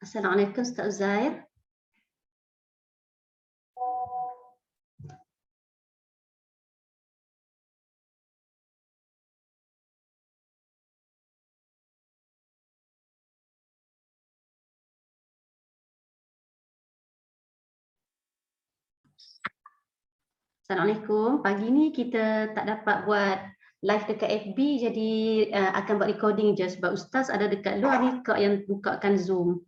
Assalamualaikum Ustaz Uzair. Assalamualaikum. Pagi ni kita tak dapat buat live dekat FB, jadi akan buat recording je sebab Ustaz ada dekat luar ni kak yang bukakan Zoom.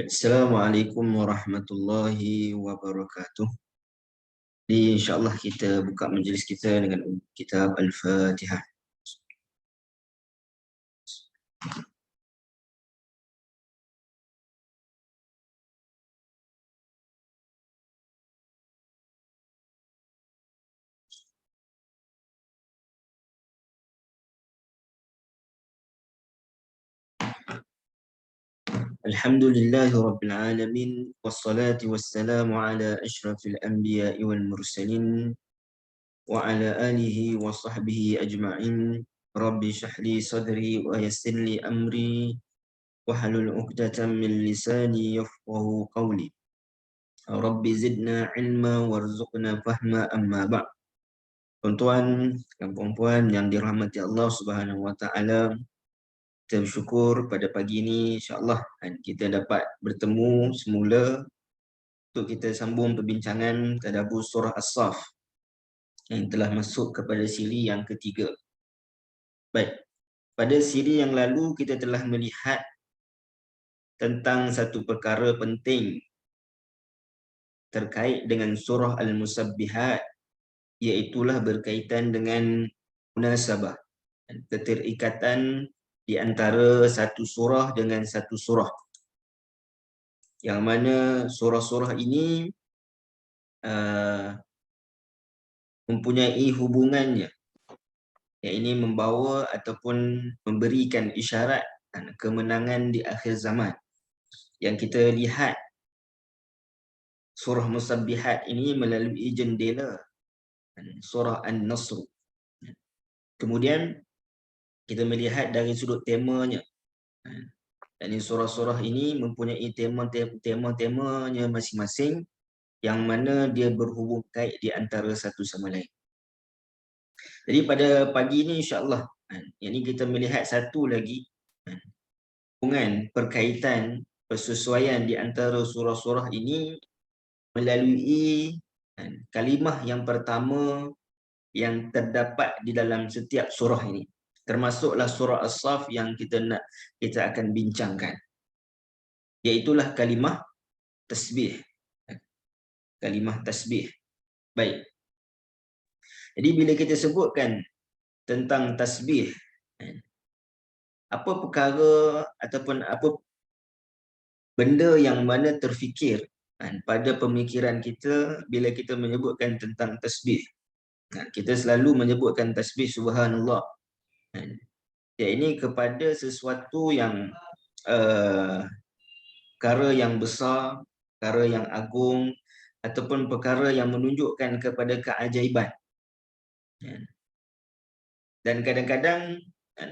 Assalamualaikum warahmatullahi wabarakatuh. Jadi insyaAllah kita buka majlis kita dengan kitab Al-Fatihah. Alhamdulillahi Rabbil Alamin. Wassalatu wassalamu ala ashrafil anbiya'i wal mursalin. Wa ala alihi wa sahbihi ajma'in. Rabbi syahli sadri wa yassirli amri. Wahlul uqdatan min lisani yafqahu qawli. Rabbi zidna ilma warzuqna fahma amma ba'. Tuan-tuan dan puan-puan yang dirahmati Allah Subhanahu wa taala, kita bersyukur pada pagi ini insya-Allah kita dapat bertemu semula untuk kita sambung perbincangan tadabbur surah As-Saff yang telah masuk kepada siri yang ketiga. Baik, pada siri yang lalu kita telah melihat tentang satu perkara penting terkait dengan surah Al-Musabbihat, iaitulah berkaitan dengan munasabah, keterikatan di antara satu surah dengan satu surah, yang mana surah-surah ini mempunyai hubungannya, yang ini membawa ataupun memberikan isyarat kemenangan di akhir zaman. Yang kita lihat surah Musabbihat ini melalui jendela surah An-Nasr. Kemudian kita melihat dari sudut temanya. Dan surah-surah ini mempunyai tema-temanya masing-masing, yang mana dia berhubung kait di antara satu sama lain. Jadi pada pagi ini insya-Allah ini kita melihat satu lagi hubungan, perkaitan, persesuaian di antara surah-surah ini melalui kalimah yang pertama yang terdapat di dalam setiap surah ini. Termasuklah surah As-Saff yang kita akan bincangkan, iaitulah kalimah tasbih. Kalimah tasbih. Baik. Jadi bila kita sebutkan tentang tasbih, apa perkara ataupun apa benda yang mana terfikir pada pemikiran kita bila kita menyebutkan tentang tasbih? Kita selalu menyebutkan tasbih subhanallah. Ya, ini kepada sesuatu yang perkara yang besar, perkara yang agung, ataupun perkara yang menunjukkan kepada keajaiban. Dan kadang-kadang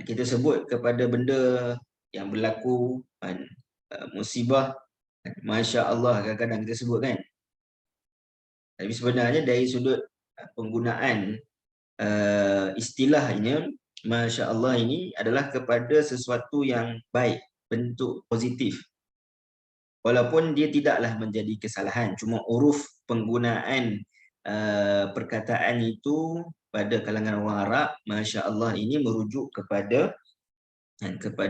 kita sebut kepada benda yang berlaku musibah, Masya Allah kadang-kadang kita sebut kan. Tapi sebenarnya dari sudut penggunaan istilahnya, Masya Allah ini adalah kepada sesuatu yang baik, bentuk positif. Walaupun dia tidaklah menjadi kesalahan, cuma uruf penggunaan perkataan itu pada kalangan orang Arab, Masya Allah ini merujuk kepada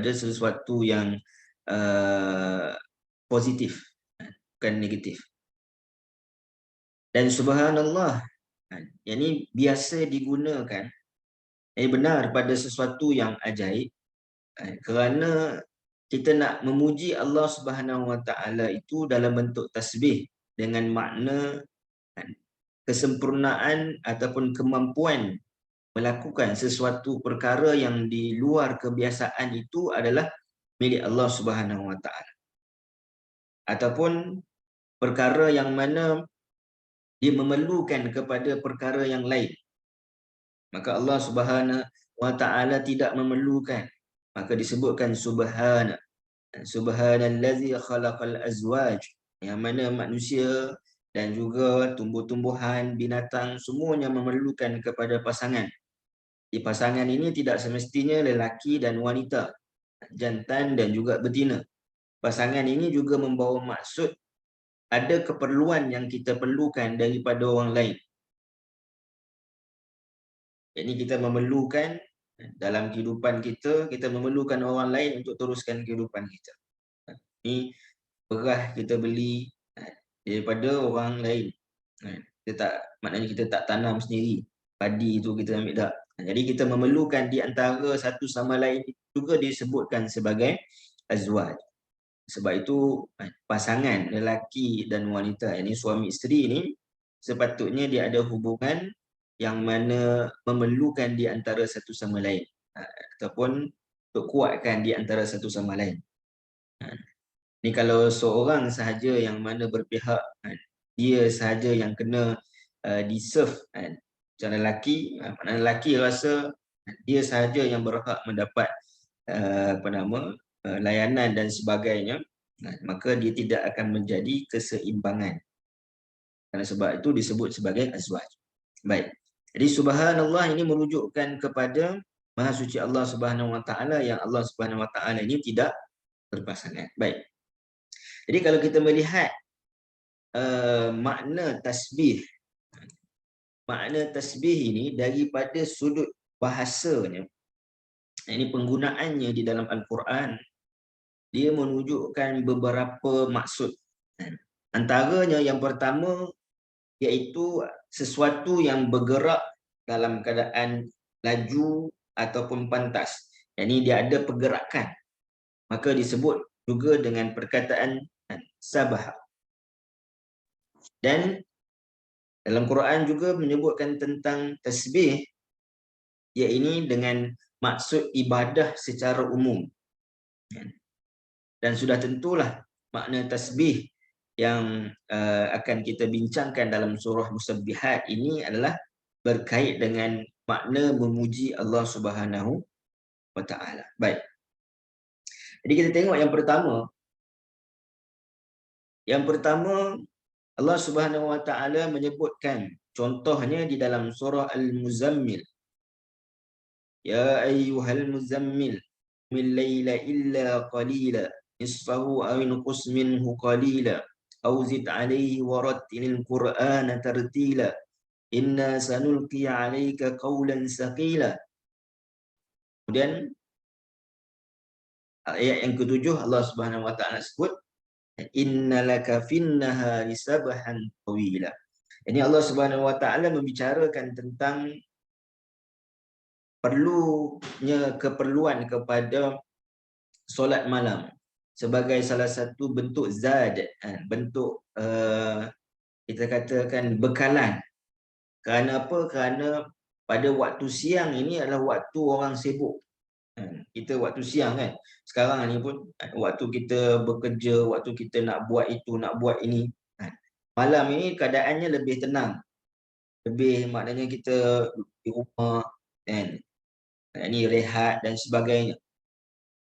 sesuatu yang positif, bukan negatif. Dan subhanallah, yang ini biasa digunakan, benar pada sesuatu yang ajaib, kerana kita nak memuji Allah Subhanahu Wa Taala itu dalam bentuk tasbih dengan makna kesempurnaan ataupun kemampuan melakukan sesuatu perkara yang di luar kebiasaan itu adalah milik Allah Subhanahu Wa Taala, ataupun perkara yang mana dia memerlukan kepada perkara yang lain, maka Allah Subhanahu Wa Taala tidak memerlukan, maka disebutkan subhanallazi khalaqal azwaj, yang mana manusia dan juga tumbuh-tumbuhan, binatang semuanya memerlukan kepada pasangan. Di pasangan ini tidak semestinya lelaki dan wanita, jantan dan juga betina. Pasangan ini juga membawa maksud ada keperluan yang kita perlukan daripada orang lain. Jadi kita memerlukan dalam kehidupan kita, kita memerlukan orang lain untuk teruskan kehidupan kita. Ini beras kita beli daripada orang lain. Maknanya kita tak tanam sendiri. Padi itu kita ambil tak. Jadi kita memerlukan di antara satu sama lain juga disebutkan sebagai azwaj. Sebab itu pasangan lelaki dan wanita, ini suami isteri ini, sepatutnya dia ada hubungan yang mana memerlukan di antara satu sama lain, ataupun untuk kuatkan di antara satu sama lain. Ni kalau seorang sahaja yang mana berpihak, dia sahaja yang kena di-serve, macam lelaki, maknanya lelaki rasa dia sahaja yang berhak mendapat layanan dan sebagainya, maka dia tidak akan menjadi keseimbangan. Karena sebab itu disebut sebagai azwaj. Baik. Jadi subhanallah ini merujukkan kepada Maha Suci Allah Subhanahu Wa Taala, yang Allah Subhanahu Wa Taala ini tidak berpasangan. Baik. Jadi kalau kita melihat makna tasbih ini daripada sudut bahasanya, ini penggunaannya di dalam Al-Quran, dia menunjukkan beberapa maksud. Antaranya yang pertama iaitu sesuatu yang bergerak dalam keadaan laju ataupun pantas. Yang ini dia ada pergerakan. Maka disebut juga dengan perkataan sabah. Dan dalam Quran juga menyebutkan tentang tasbih, iaitu dengan maksud ibadah secara umum. Dan sudah tentulah makna tasbih yang akan kita bincangkan dalam surah Musabbihat ini adalah berkait dengan makna memuji Allah Subhanahu Wa Taala. Baik. Jadi kita tengok yang pertama. Yang pertama, Allah Subhanahu Wa Taala menyebutkan contohnya di dalam surah Al-Muzammil. Ya ayyuhal muzammil min laila illa qalila nisfahu aw inqus minhu qalila aw zid alayhi warattilil qur'ana tartila inna sanulqi 'alaika qawlan saqila. Kemudian ayat yang ketujuh Allah Subhanahu Wa Taala sebut innalaka finnahari sabhan tawila. Ini Allah Subhanahu Wa Taala membicarakan tentang keperluan kepada solat malam sebagai salah satu bentuk zad, bentuk kita katakan bekalan. Kerana apa? Kerana pada waktu siang ini adalah waktu orang sibuk. Kita waktu siang kan, sekarang ni pun waktu kita bekerja, waktu kita nak buat itu, nak buat ini, Malam ini keadaannya lebih tenang, lebih maknanya kita di rumah kan, ini rehat dan sebagainya.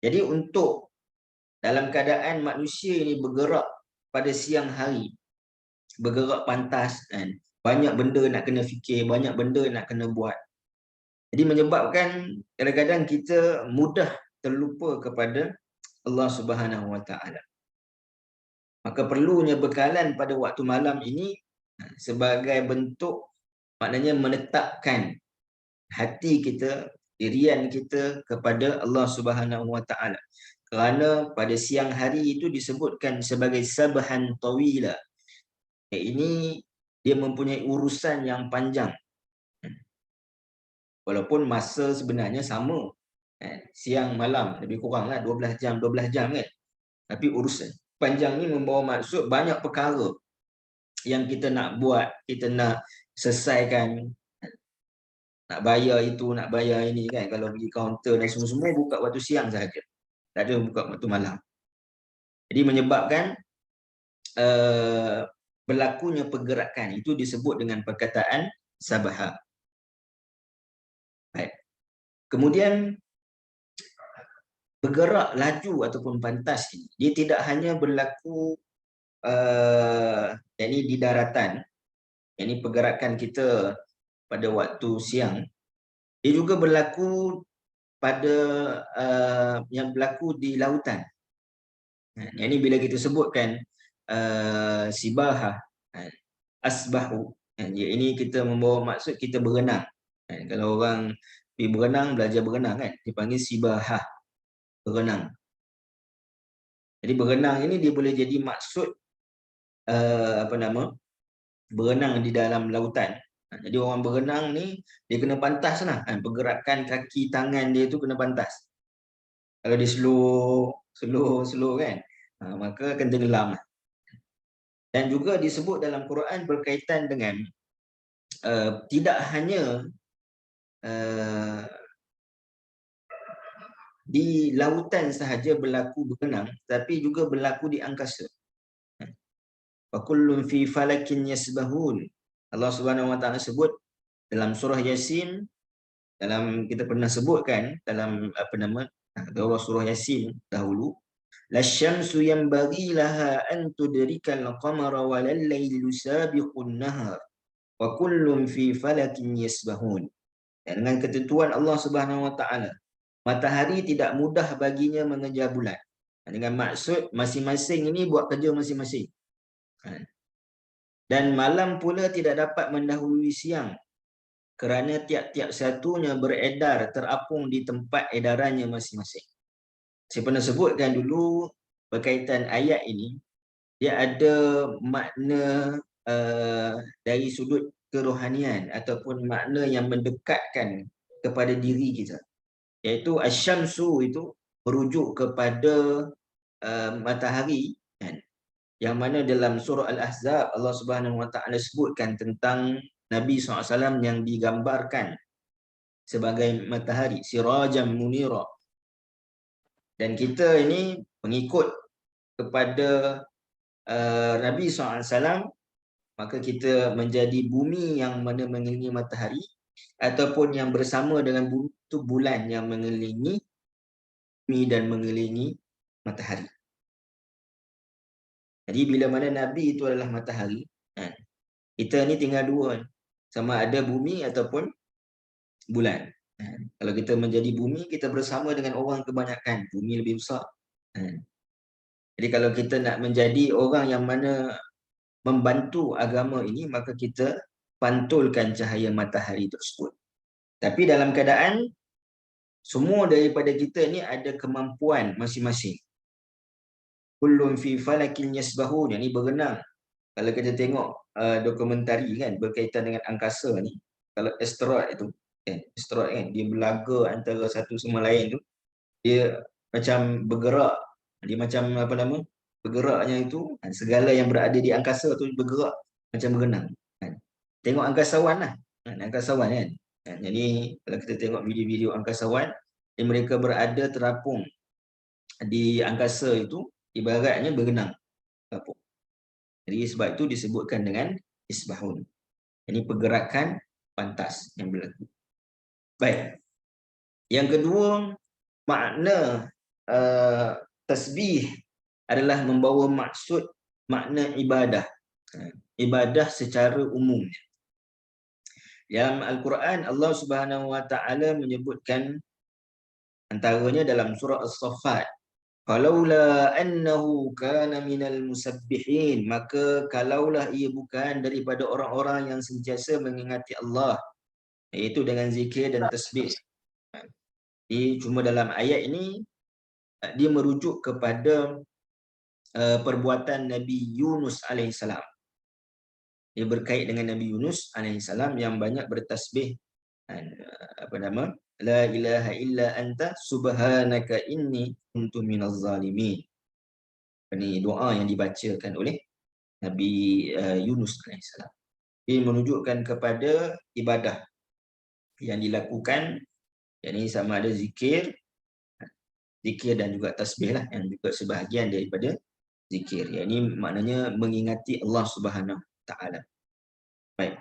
Jadi untuk dalam keadaan manusia ini bergerak pada siang hari, bergerak pantas kan, banyak benda nak kena fikir, banyak benda nak kena buat. Jadi menyebabkan kadang-kadang kita mudah terlupa kepada Allah Subhanahu Wa Taala. Maka perlunya bekalan pada waktu malam ini sebagai bentuk maknanya menetapkan hati kita, dirian kita kepada Allah Subhanahu Wa Taala. Kerana pada siang hari itu disebutkan sebagai sabhan tawila. Ini dia mempunyai urusan yang panjang. Walaupun masa sebenarnya sama. Siang malam lebih kuranglah 12 jam kan. Tapi urusan panjang ni membawa maksud banyak perkara yang kita nak buat, kita nak selesaikan, nak bayar itu, nak bayar ini kan. Kalau pergi kaunter dan semua buka waktu siang sahaja, tak ada buka waktu malam. Jadi menyebabkan berlakunya pergerakan itu disebut dengan perkataan sabaha. Baik. Kemudian bergerak laju ataupun pantas ini, dia tidak hanya berlaku yakni di daratan, yakni pergerakan kita pada waktu siang, dia juga berlaku pada yang berlaku di lautan. Ini bila kita sebutkan sibahah, asbahu, ini kita membawa maksud kita berenang. Kalau orang pergi berenang, belajar berenang kan, dipanggil sibahah, berenang. Jadi berenang ini dia boleh jadi maksud berenang di dalam lautan. Jadi orang berenang ni dia kena pantas lah, pergerakan kaki tangan dia tu kena pantas. Kalau dia slow kan, maka akan tenggelam. Dan juga disebut dalam Quran berkaitan dengan tidak hanya di lautan sahaja berlaku berenang, tapi juga berlaku di angkasa. Wa kullun fi falakin yasbahun. Allah Subhanahu Wa Taala sebut dalam surah Yasin, dalam kita pernah sebutkan dalam surah Yasin dahulu, lasyamsu yanbaghi laha an tudrikal qamara walal lailu sabiqun nahar wa kullun fi falakin yasbahun. Dengan ketentuan Allah Subhanahu Wa Taala, matahari tidak mudah baginya mengejar bulan. Dengan maksud masing-masing ini buat kerja masing-masing. Dan malam pula tidak dapat mendahului siang, kerana tiap-tiap satunya beredar terapung di tempat edarannya masing-masing. Saya pernah sebutkan dulu berkaitan ayat ini, dia ada makna dari sudut kerohanian ataupun makna yang mendekatkan kepada diri kita. Iaitu asyamsu itu merujuk kepada matahari kan? Yang mana dalam surah Al-Ahzab Allah Subhanahu Wa Taala sebutkan tentang Nabi SAW yang digambarkan sebagai matahari, sirajam munira. Dan kita ini mengikut kepada Nabi SAW, maka kita menjadi bumi yang mana mengelilingi matahari, ataupun yang bersama dengan bumi itu bulan yang mengelilingi bumi dan mengelilingi matahari. Jadi bila mana Nabi itu adalah matahari, kita ni tinggal dua, sama ada bumi ataupun bulan. Kalau kita menjadi bumi, kita bersama dengan orang kebanyakan, bumi lebih besar. Jadi kalau kita nak menjadi orang yang mana membantu agama ini, maka kita pantulkan cahaya matahari tersebut. Tapi dalam keadaan semua daripada kita ni ada kemampuan masing-masing. Kullun fi falakin yasbahun, yang ni berenang. Kalau kita tengok dokumentari kan berkaitan dengan angkasa ni, kalau asteroid itu asteroid kan, dia berlaga antara satu sama lain tu, dia macam bergerak, dia macam bergeraknya itu, segala yang berada di angkasa tu bergerak macam berenang kan. Tengok angkasawan lah, angkasawan kan. Jadi kalau kita tengok video-video angkasawan, mereka berada terapung di angkasa itu, ibaratnya berenang terapung. Jadi sebab itu disebutkan dengan isbahun. Ini pergerakan pantas yang berlaku. Baik. Yang kedua, makna tasbih adalah membawa maksud makna ibadah. Ibadah secara umum. Dalam Al-Quran, Allah Subhanahu Wa Taala menyebutkan antaranya dalam surah As-Saffat, "Falaula annahu kana minal musabbihin", maka kalaulah ia bukan daripada orang-orang yang sentiasa mengingati Allah, iaitu dengan zikir dan tasbih. Jadi cuma dalam ayat ini dia merujuk kepada perbuatan Nabi Yunus alaihissalam. Dia berkait dengan Nabi Yunus alaihissalam yang banyak bertasbih, la ilaha illa anta subhanaka inni kuntu minaz zalimin. Ini doa yang dibacakan oleh Nabi Yunus alaihissalam. Dia menunjukkan kepada ibadah yang dilakukan, yakni sama ada zikir dan juga tasbih lah, yang juga sebahagian daripada zikir. Ini maknanya mengingati Allah Subhanahu Taala. Baik.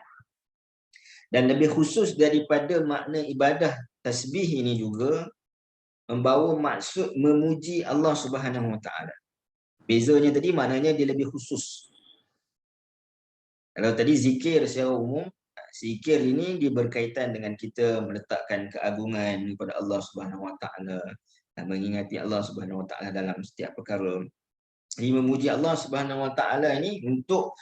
Dan lebih khusus daripada makna ibadah, tasbih ini juga membawa maksud memuji Allah Subhanahu Wa Taala. Bezanya tadi maknanya dia lebih khusus. Kalau tadi zikir secara umum, zikir ini dia berkaitan dengan kita meletakkan keagungan kepada Allah Subhanahu Wa Taala, mengingati Allah Subhanahu Wa Taala dalam setiap perkara. Jadi memuji Allah Subhanahu Wa Taala ini untuk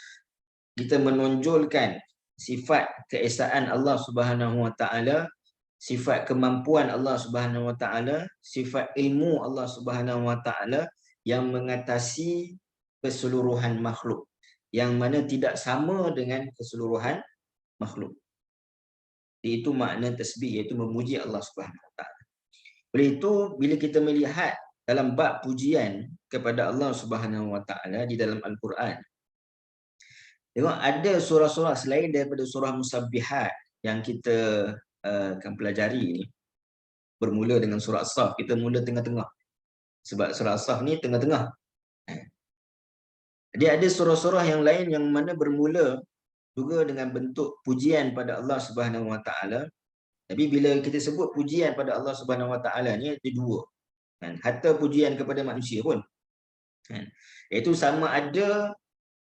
kita menonjolkan sifat keesaan Allah Subhanahu Wa Taala, sifat kemampuan Allah Subhanahu Wa Taala, sifat ilmu Allah Subhanahu Wa Taala yang mengatasi keseluruhan makhluk, yang mana tidak sama dengan keseluruhan makhluk. Itu makna tasbih, iaitu memuji Allah Subhanahu Wa Taala. Oleh itu, bila kita melihat dalam bab pujian kepada Allah Subhanahu Wa Taala di dalam Al-Quran, tengok ada surah-surah selain daripada surah Musabbihat yang kita akan pelajari ni, bermula dengan surah As-Saff. Kita mula tengah-tengah, sebab surah As-Saff ni tengah-tengah. Dia ada surah-surah yang lain yang mana bermula juga dengan bentuk pujian pada Allah Subhanahu Wa Taala. Tapi bila kita sebut pujian pada Allah Subhanahu Wa Taala ni ada dua. Hatta pujian kepada manusia pun. Iaitu sama ada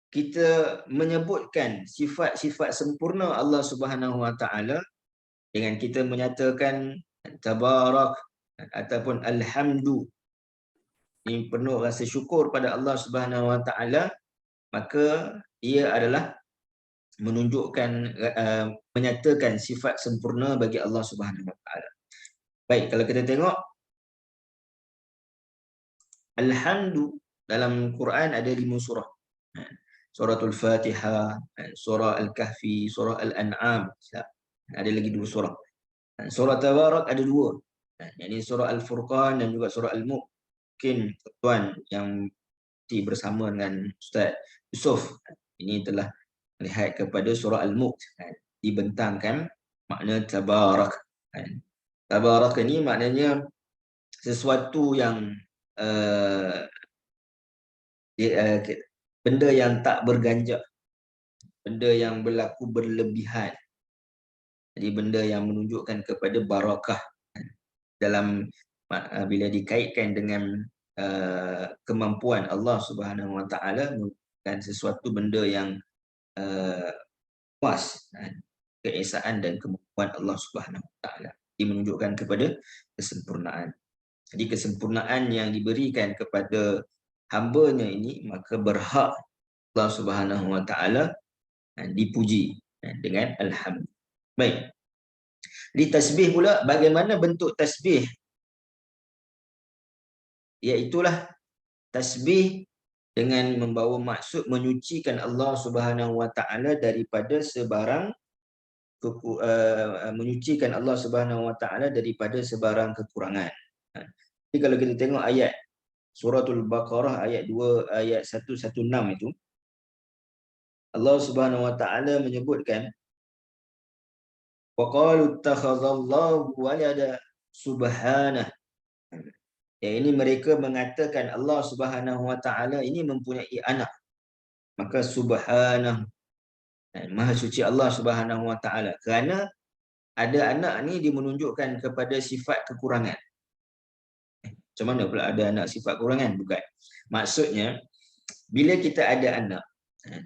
kita menyebutkan sifat-sifat sempurna Allah Subhanahu Wa Taala dengan kita menyatakan tabarak ataupun alhamdu, ini penuh rasa syukur pada Allah Subhanahu Wa Taala, maka ia adalah menunjukkan menyatakan sifat sempurna bagi Allah Subhanahu Wa Taala. Baik, kalau kita tengok alhamdu dalam Quran ada 5 surah. Suratul Fatihah, surah Al-Kahfi, surah Al-An'am. Ada lagi 2 surah. Surah Tabarak ada 2. Ini surah Al-Furqan dan juga surah Al-Mulk. Mungkin tuan yang bersama dengan Ustaz Yusof ini telah melihat kepada surah Al-Mulk, dibentangkan makna tabarak. Tabarak ini maknanya sesuatu yang benda yang tak berganjak, benda yang berlaku berlebihan. Jadi benda yang menunjukkan kepada barakah dalam bila dikaitkan dengan kemampuan Allah Subhanahu Wa Taala, bukan sesuatu benda yang puas, keesaan dan kemampuan Allah Subhanahu Wa Taala. Dia menunjukkan kepada kesempurnaan. Jadi kesempurnaan yang diberikan kepada hamba-Nya ini, maka berhak Allah Subhanahu Wa Taala dipuji dengan alhamdulillah. Baik. Di tasbih pula, bagaimana bentuk tasbih? Iaitulah tasbih dengan membawa maksud menyucikan Allah Subhanahu Wa Taala daripada sebarang menyucikan Allah Subhanahu Wa Taala daripada sebarang kekurangan. Jadi kalau kita tengok ayat Suratul Baqarah ayat 2 ayat 116 itu, Allah Subhanahu Wa Taala menyebutkan waqalu ittakhadallahu walada subhanah. Yang ini mereka mengatakan Allah Subhanahu Wa Taala ini mempunyai anak. Maka subhanahu, maha suci Allah Subhanahu wa taala. Kerana ada anak ni dia menunjukkan kepada sifat kekurangan. Macam mana pula ada anak sifat kekurangan? Bukan. Maksudnya bila kita ada anak,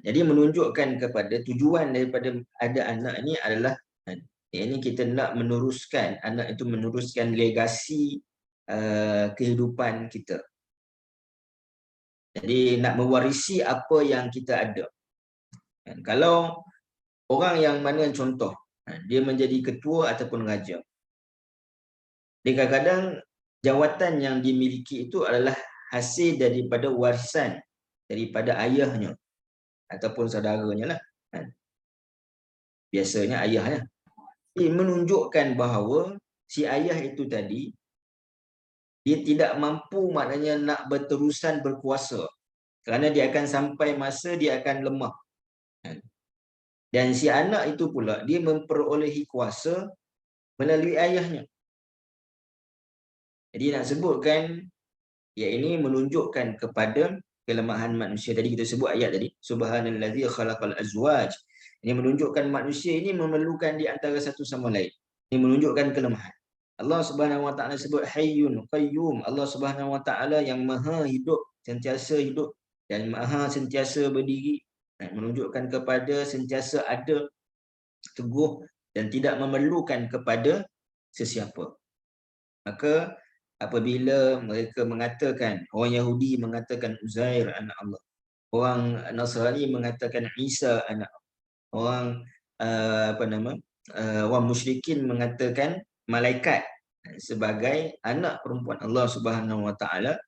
jadi menunjukkan kepada tujuan daripada ada anak ni adalah ini kita nak meneruskan, anak itu meneruskan legasi kehidupan kita. Jadi nak mewarisi apa yang kita ada. Kalau orang yang mana contoh, dia menjadi ketua ataupun raja, dia kadang-kadang jawatan yang dimiliki itu adalah hasil daripada warisan daripada ayahnya ataupun saudaranya lah. Biasanya ayahnya. Ini menunjukkan bahawa si ayah itu tadi dia tidak mampu, maknanya nak berterusan berkuasa, kerana dia akan sampai masa dia akan lemah. Dan si anak itu pula dia memperolehi kuasa melalui ayahnya. Jadi nak sebutkan, ya ini menunjukkan kepada kelemahan manusia. Tadi kita sebut ayat tadi, subhanallazi khalaqal azwaj. Ini menunjukkan manusia ini memerlukan di antara satu sama lain. Ini menunjukkan kelemahan. Allah Subhanahu wa taala sebut hayyun qayyum. Allah Subhanahu wa taala yang maha hidup, sentiasa hidup dan maha sentiasa berdiri, menunjukkan kepada sentiasa ada, teguh dan tidak memerlukan kepada sesiapa. Maka apabila mereka mengatakan, orang Yahudi mengatakan Uzair anak Allah, orang Nasrani mengatakan Isa anak Allah, orang orang musyrikin mengatakan malaikat sebagai anak perempuan Allah Subhanahu wa taala,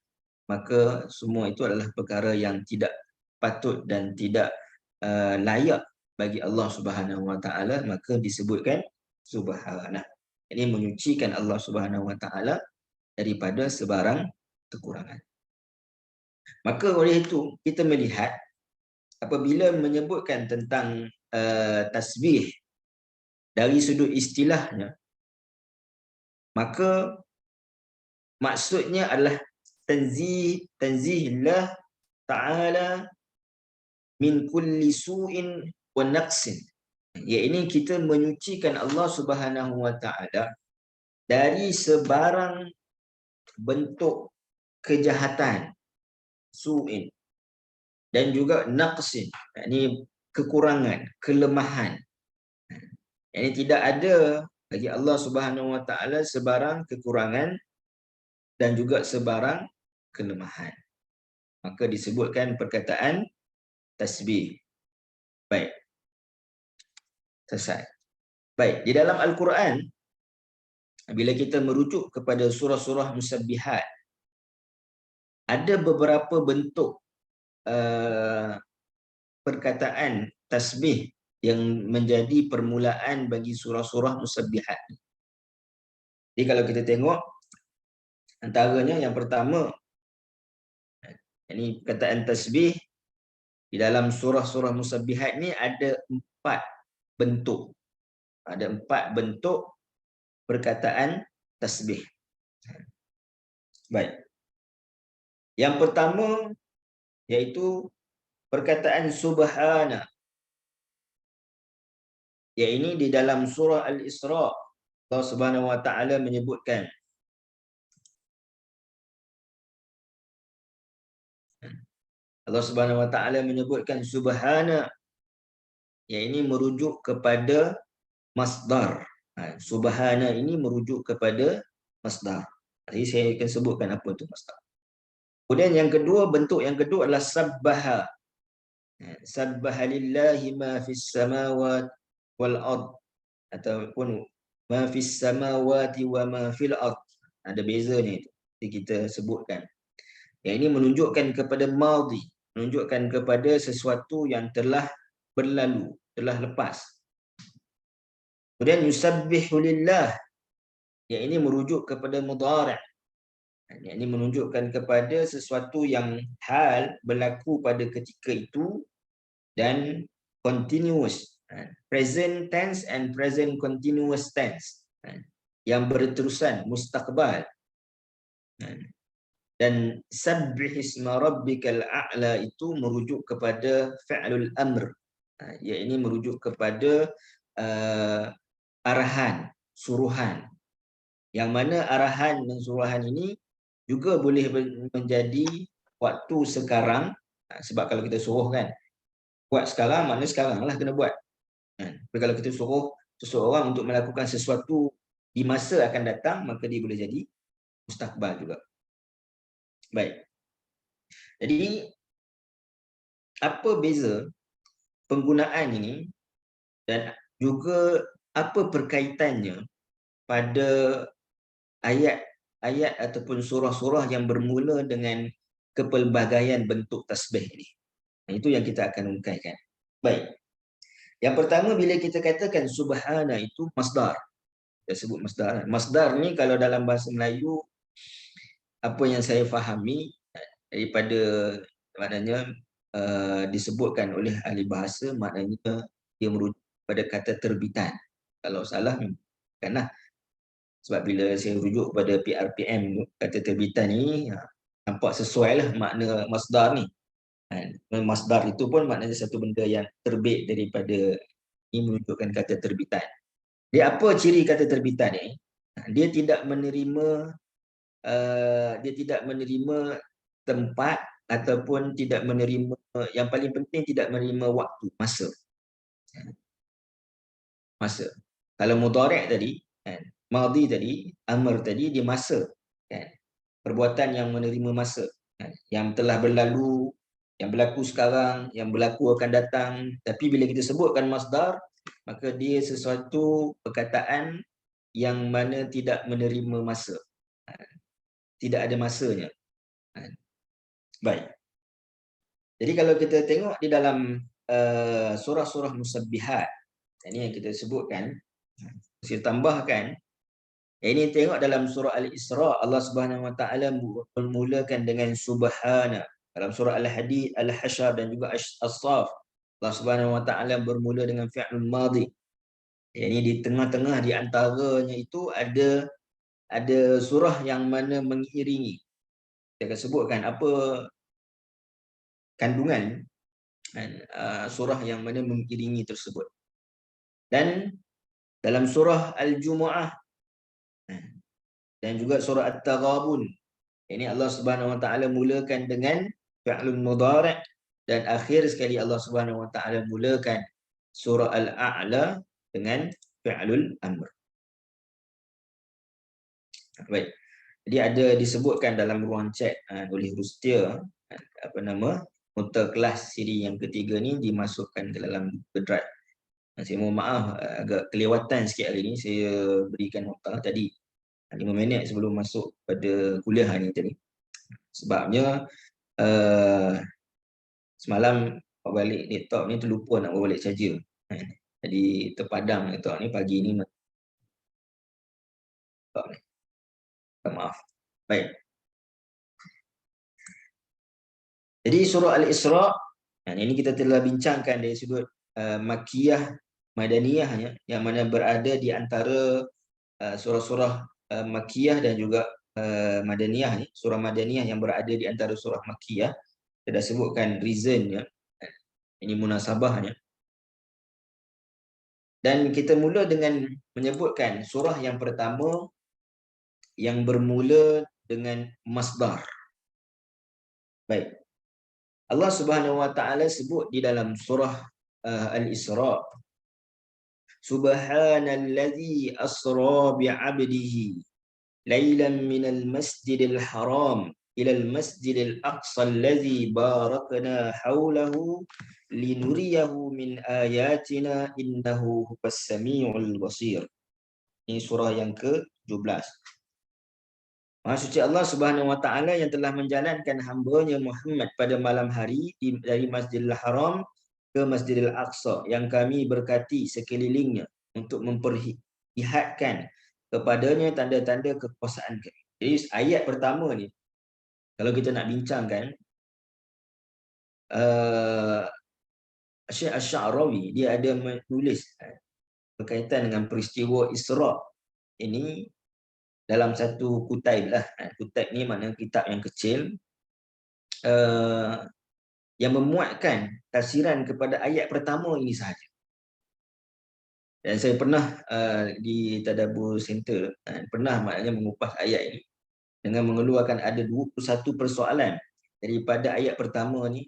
maka semua itu adalah perkara yang tidak patut dan tidak layak bagi Allah Subhanahu wa taala, maka disebutkan subhanah. Ini menyucikan Allah Subhanahu wa taala daripada sebarang kekurangan. Maka oleh itu kita melihat apabila menyebutkan tentang tasbih dari sudut istilahnya, maka maksudnya adalah tanzihillah ta'ala min kulli su'in wa naqsin. Iaitu kita menyucikan Allah Subhanahu wa taala dari sebarang bentuk kejahatan, su'in, dan juga naqsin, yakni kekurangan, kelemahan. Ini tidak ada bagi Allah Subhanahu wa taala sebarang kekurangan dan juga sebarang kelemahan. Maka disebutkan perkataan tasbih. Baik. Selesai. Baik, di dalam Al-Quran bila kita merujuk kepada surah-surah musabbihat, ada beberapa bentuk perkataan tasbih yang menjadi permulaan bagi surah-surah musabbihat. Jadi kalau kita tengok, antaranya yang pertama, ini perkataan tasbih di dalam surah-surah musabbihat ni ada 4 bentuk. Ada 4 bentuk perkataan tasbih. Baik. Yang pertama iaitu perkataan subhana. Ya, ini di dalam surah Al-Isra, Allah Subhanahu wa taala menyebutkan subhana. Ya, ini merujuk kepada masdar. Subhana ini merujuk kepada masdar. Jadi saya akan sebutkan apa itu masdar. Kemudian yang kedua, bentuk yang kedua adalah sabbaha. Sabbaha lillahi ma fis samawati wal ard, ataupun ma fis samawati wa ma fil ard. Ada bezanya itu. Jadi kita sebutkan. Yang ini menunjukkan kepada madhi, menunjukkan kepada sesuatu yang telah berlalu, telah lepas. Kemudian yusabbihu lillah. Yang ini merujuk kepada mudhari'. Yang ini menunjukkan kepada sesuatu yang hal berlaku pada ketika itu dan continuous. Present tense and present continuous tense. Yang berterusan, mustaqbal. Dan sabbih isma rabbikal a'la itu merujuk kepada fi'lul amr. Iaitu merujuk kepada arahan, suruhan. Yang mana arahan dan suruhan ini juga boleh menjadi waktu sekarang, sebab kalau kita suruh kan, buat sekarang, maknanya sekarang lah kena buat. Tapi kalau kita suruh seseorang untuk melakukan sesuatu di masa akan datang, maka dia boleh jadi mustaqbal juga. Baik. Jadi, apa beza penggunaan ini dan juga apa perkaitannya pada ayat-ayat ataupun surah-surah yang bermula dengan kepelbagaian bentuk tasbih ini. Itu yang kita akan ungkaikan. Baik. Yang pertama, bila kita katakan subhana itu masdar. Kita sebut masdar. Masdar ni kalau dalam bahasa Melayu, apa yang saya fahami daripada maknanya disebutkan oleh ahli bahasa, maknanya dia merujuk pada kata terbitan. Kalau salah, bukanlah. Sebab bila saya rujuk kepada PRPM, kata terbitan ni, nampak sesuai lah makna masdar ni. Masdar itu pun maknanya satu benda yang terbit daripada, ini menunjukkan kata terbitan. Dia apa ciri kata terbitan ni? Dia tidak menerima tempat ataupun tidak menerima, yang paling penting tidak menerima waktu, masa. Kalau mudhari' tadi, madhi tadi, amr tadi, dia masa. Perbuatan yang menerima masa. Yang telah berlalu, yang berlaku sekarang, yang berlaku akan datang. Tapi bila kita sebutkan masdar, maka dia sesuatu perkataan yang mana tidak menerima masa. Tidak ada masanya. Baik. Jadi kalau kita tengok di dalam surah-surah musabbihat, ini yang kita sebutkan, saya tambahkan, ini tengok dalam surah Al-Isra, Allah Subhanahu Wa Taala memulakan dengan subhana. Dalam surah Al-Hadid, Al-Hasyr dan juga As-Saff, Allah Subhanahu Wa Taala bermula dengan fi'lul madhi. Ini di tengah-tengah di antaranya itu ada surah yang mana mengiringi. Saya akan sebutkan apa kandungan surah yang mana mengiringi tersebut. Dan dalam surah Al-Jumu'ah dan juga surah At-Taghabun, ini Allah Subhanahu Wa Taala mulakan dengan fi'lun mudhari' dan akhir sekali Allah Subhanahu Wa Taala mulakan surah Al-A'la dengan fi'lul amr. Baik. Jadi ada disebutkan dalam ruang chat oleh Rustia, apa nama, nota kelas siri yang ketiga ni dimasukkan ke dalam drive. Saya mohon maaf, agak kelewatan sikit hari ni, saya berikan nota tadi 5 minit sebelum masuk pada kuliah hari ni tadi. Sebabnya semalam bawa balik laptop ni terlupa nak bawa balik charger. Jadi terpadam laptop ni pagi ni. Maaf. Baik. Jadi surah Al-Isra, ini kita telah bincangkan dari sudut Makkiyah, Madaniyah, yang mana berada di antara surah-surah Makkiyah dan juga Madaniyah. Surah Madaniyah yang berada di antara surah Makkiyah. Kita dah sebutkan reasonnya, ini munasabahnya. Dan kita mula dengan menyebutkan surah yang pertama yang bermula dengan masdar. Baik. Allah Subhanahu Wa Taala sebut di dalam surah Al-Isra, Subhanallazi asra bi'abdihi lailan minal masjidil haram ilal masjidil aqsa allazi barakna haulahu linuriyahu min ayatina innahu huwas samiul basir. Ini surah yang ke-17. Maha suci Allah Subhanahu Wa Taala yang telah menjalankan hamba-Nya Muhammad pada malam hari dari Masjidil Haram ke Masjidil Aqsa yang kami berkati sekelilingnya untuk memperlihatkan kepadanya tanda-tanda kekuasaan kami. Jadi ayat pertama ni, kalau kita nak bincangkan, Syekh Asy-Sya'rawi dia ada menulis berkaitan dengan peristiwa Isra ini dalam satu kutaib lah. Kutaib ni maknanya kitab yang kecil yang memuatkan tafsiran kepada ayat pertama ini sahaja. Dan saya pernah di Tadabbur Center pernah maknanya mengupas ayat ini dengan mengeluarkan ada 21 persoalan daripada ayat pertama ni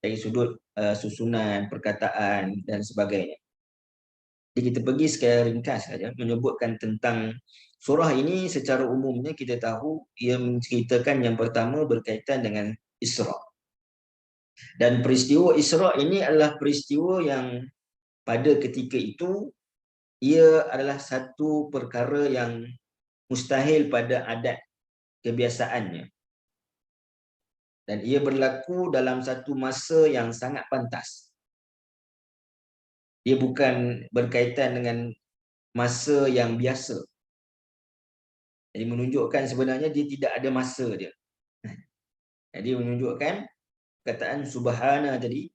dari sudut susunan, perkataan dan sebagainya. Jadi kita pergi secara ringkas saja menyebutkan tentang surah ini. Secara umumnya kita tahu ia menceritakan yang pertama berkaitan dengan Isra. Dan peristiwa Isra ini adalah peristiwa yang pada ketika itu ia adalah satu perkara yang mustahil pada adat kebiasaannya. Dan ia berlaku dalam satu masa yang sangat pantas. Dia bukan berkaitan dengan masa yang biasa. Jadi menunjukkan sebenarnya dia tidak ada masa dia. Jadi menunjukkan perkataan subhana tadi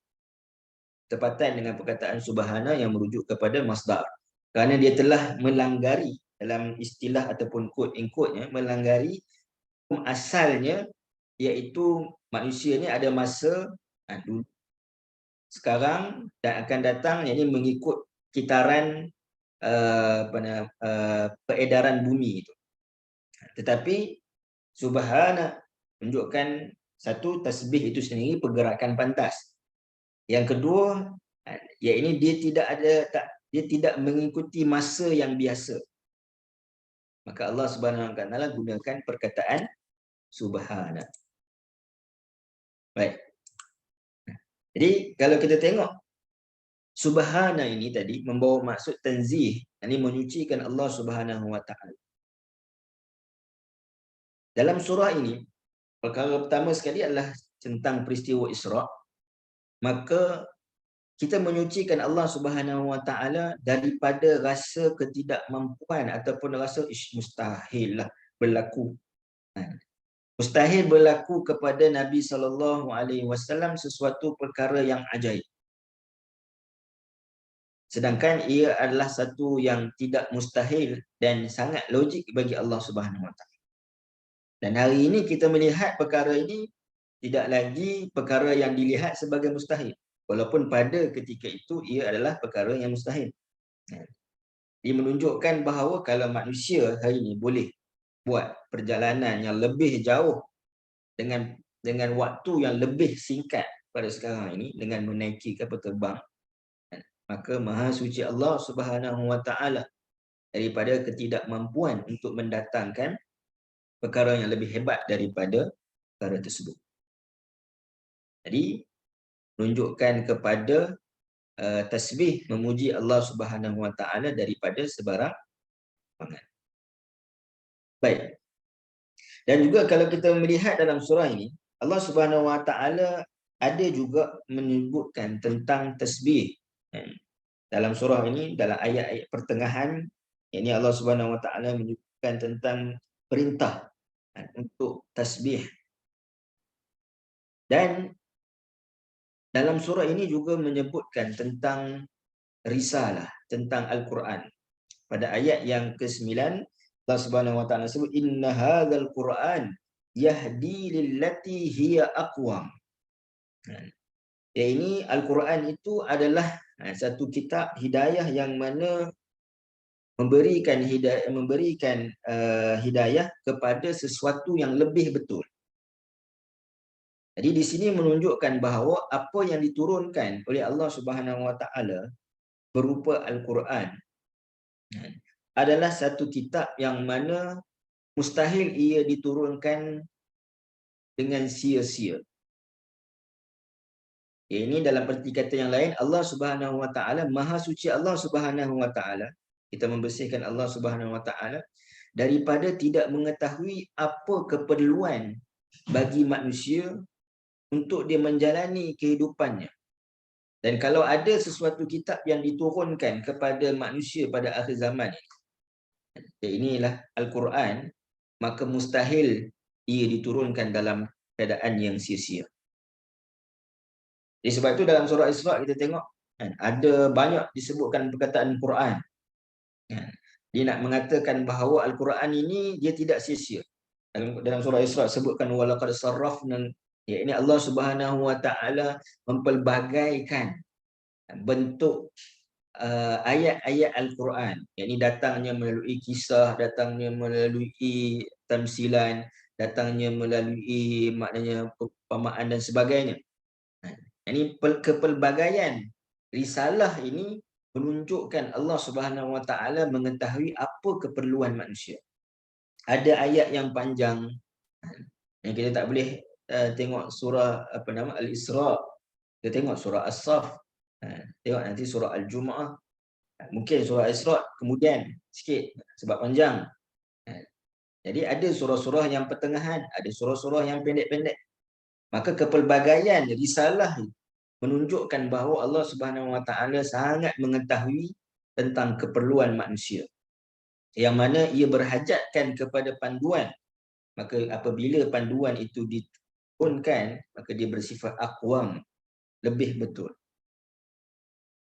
tepatan dengan perkataan subhana yang merujuk kepada masdar. Kerana dia telah melanggari dalam istilah ataupun quote in quote-nya, melanggari asalnya, iaitu manusia ni ada masa dulu, sekarang dan akan datang, yang ini mengikut kitaran peredaran bumi itu. Tetapi subhana menunjukkan satu, tasbih itu sendiri pergerakan pantas. Yang kedua, iaitu dia tidak mengikuti masa yang biasa. Maka Allah Subhanahu wa taala gunakan perkataan subhana. Baik. Jadi kalau kita tengok subhana ini tadi membawa maksud tanzih, ini menyucikan Allah Subhanahu wa taala. Dalam surah ini, perkara pertama sekali adalah tentang peristiwa Isra. Maka kita menyucikan Allah Subhanahu wa taala daripada rasa ketidakmampuan ataupun rasa mustahil lah berlaku. Mustahil berlaku kepada Nabi SAW sesuatu perkara yang ajaib. Sedangkan ia adalah satu yang tidak mustahil dan sangat logik bagi Allah Subhanahu wa taala. Dan hari ini kita melihat perkara ini tidak lagi perkara yang dilihat sebagai mustahil. Walaupun pada ketika itu ia adalah perkara yang mustahil. Dia menunjukkan bahawa kalau manusia hari ini boleh buat perjalanan yang lebih jauh dengan waktu yang lebih singkat pada sekarang ini dengan menaiki kapal terbang, maka Maha Suci Allah Subhanahu wa taala daripada ketidakmampuan untuk mendatangkan perkara yang lebih hebat daripada perkara tersebut. Jadi menunjukkan kepada tasbih memuji Allah Subhanahu wa taala daripada sebarang pangan. Baik. Dan juga kalau kita melihat dalam surah ini, Allah Subhanahu wa taala ada juga menyebutkan tentang tasbih. Dalam surah ini, dalam ayat-ayat pertengahan, ini Allah Subhanahu wa taala menyebutkan tentang perintah untuk tasbih. Dan dalam surah ini juga menyebutkan tentang risalah, tentang Al-Quran. Pada ayat yang ke-9, Allah Subhanahu wa taala sebut inna hadzal Quran yahdi lillati hiya aqwam. Ini Al-Quran itu adalah satu kitab hidayah yang mana memberikan hidayah kepada sesuatu yang lebih betul. Jadi di sini menunjukkan bahawa apa yang diturunkan oleh Allah Subhanahu wa taala berupa Al-Quran adalah satu kitab yang mana mustahil ia diturunkan dengan sia-sia. Ini dalam erti kata yang lain, Allah Subhanahu wa taala, Maha Suci Allah Subhanahu wa taala, kita membersihkan Allah Subhanahu wa taala daripada tidak mengetahui apa keperluan bagi manusia untuk dia menjalani kehidupannya. Dan kalau ada sesuatu kitab yang diturunkan kepada manusia pada akhir zaman inilah Al-Quran, maka mustahil ia diturunkan dalam keadaan yang sia-sia. Jadi sebab itu dalam surah Isra kita tengok ada banyak disebutkan perkataan Quran. Dia nak mengatakan bahawa Al-Quran ini dia tidak sia-sia. Dalam surah Isra sebutkan walaqad sarrafna, ya, ini Allah Subhanahu wa taala mempelbagaikan bentuk ayat-ayat Al-Quran. Yang ini datangnya melalui kisah, datangnya melalui tamsilan, datangnya melalui maknanya perumpamaan dan sebagainya. Ini kepelbagaian risalah ini menunjukkan Allah Subhanahu wa taala mengetahui apa keperluan manusia. Ada ayat yang panjang yang kita tak boleh tengok surah Al-Isra, kita tengok surah As-Saff, tengok nanti surah Al-Jumu'ah, mungkin surah Isra kemudian sikit sebab panjang. Jadi ada surah-surah yang pertengahan, ada surah-surah yang pendek-pendek. Maka kepelbagaian risalah menunjukkan bahawa Allah Subhanahu wa taala sangat mengetahui tentang keperluan manusia, yang mana ia berhajatkan kepada panduan. Maka apabila panduan itu diturunkan, maka dia bersifat aqwam, lebih betul.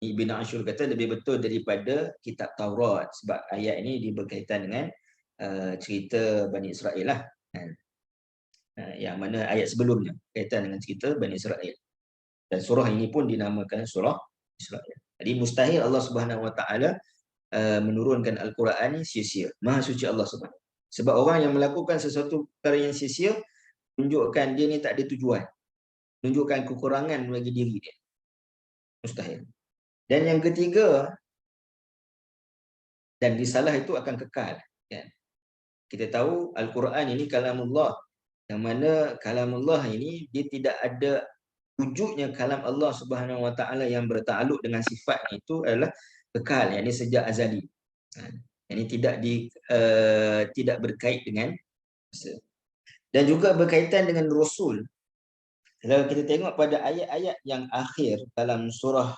Ibn Ashur kata lebih betul daripada kitab Taurat, sebab ayat ini dia berkaitan dengan cerita Bani Israel lah. Yang mana ayat sebelumnya kaitan dengan cerita Bani Israel. Dan surah ini pun dinamakan surah Israel. Jadi mustahil Allah Subhanahu wa taala menurunkan Al-Quran ini sia-sia. Maha suci Allah Subhanahu. Sebab orang yang melakukan sesuatu perkara yang sia-sia tunjukkan dia ni tak ada tujuan. Tunjukkan kekurangan bagi diri dia. Mustahil. Dan yang ketiga, dan risalah itu akan kekal, kan? Kita tahu Al-Quran ini kalamullah, yang mana kalamullah ini dia tidak ada wujudnya kalam Allah Subhanahu wa taala yang bertakluk dengan sifat itu adalah kekal, yakni sejak azali. Ini tidak berkait dengan masa. Dan juga berkaitan dengan Rasul. Kalau kita tengok pada ayat-ayat yang akhir dalam surah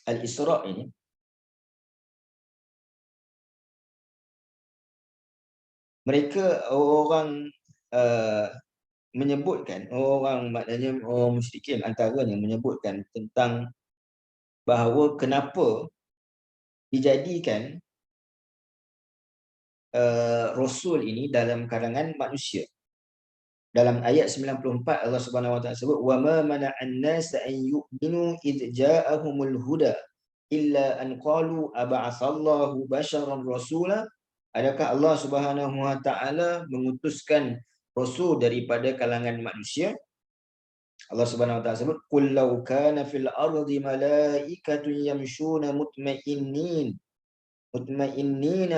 Al-Isra ini, mereka orang menyebutkan, orang maknanya orang musyrikin antaranya menyebutkan tentang bahawa kenapa dijadikan Rasul ini dalam kalangan manusia. Dalam ayat 94 Allah Subhanahu wa taala sebut wa ma mana'an nas an yu'minu id ja'ahumul huda illa an qalu ab'atsallahu basharan rasula. Adakah Allah Subhanahu wa taala mengutuskan rasul daripada kalangan manusia? Allah Subhanahu wa taala sebut qul law kana fil ardi malaikatun yamshuna mutmainnina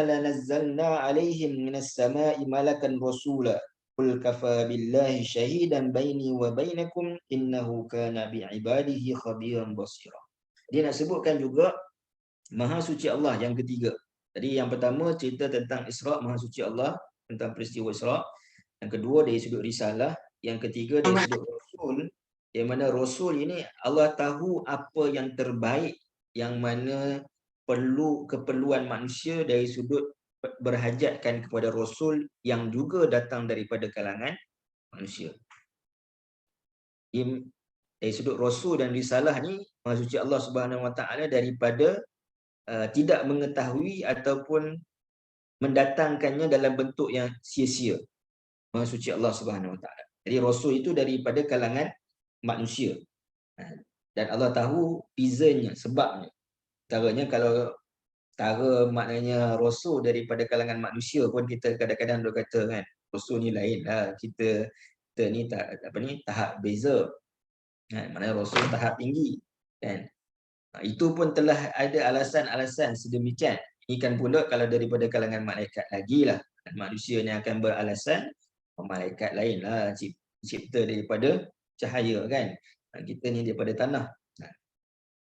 lanazzalna alaihim minas sama'i malakan rasula qul kafa billahi shahidan baini wa bainakum innahu kana bi'ibadihi khabiran basira. Dia nak sebutkan juga Maha suci Allah yang ketiga. Jadi yang pertama cerita tentang Isra, Maha suci Allah, tentang peristiwa Isra. Yang kedua dari sudut risalah, yang ketiga dari sudut Rasul, yang mana Rasul ini Allah tahu apa yang terbaik, yang mana perlu keperluan manusia dari sudut berhajatkan kepada Rasul yang juga datang daripada kalangan manusia. Dari sudut Rasul dan risalah ni, Maha suci Allah Subhanahu wa taala daripada tidak mengetahui ataupun mendatangkannya dalam bentuk yang sia-sia. Maha suci Allah Subhanahu wa taala. Jadi Rasul itu daripada kalangan manusia. Dan Allah tahu reasonnya, sebabnya. Caranya kalau cara maknanya Rasul daripada kalangan manusia pun kita kadang-kadang duk kata kan, Rasul ni lain lah, kita ni tahap beza. Maknanya Rasul tahap tinggi, kan? Itu pun telah ada alasan-alasan sedemikian. Ini kan pula kalau daripada kalangan malaikat lagi lah. Manusia ni akan beralasan, malaikat lain lah, cipta daripada cahaya, kan? Kita ni daripada tanah.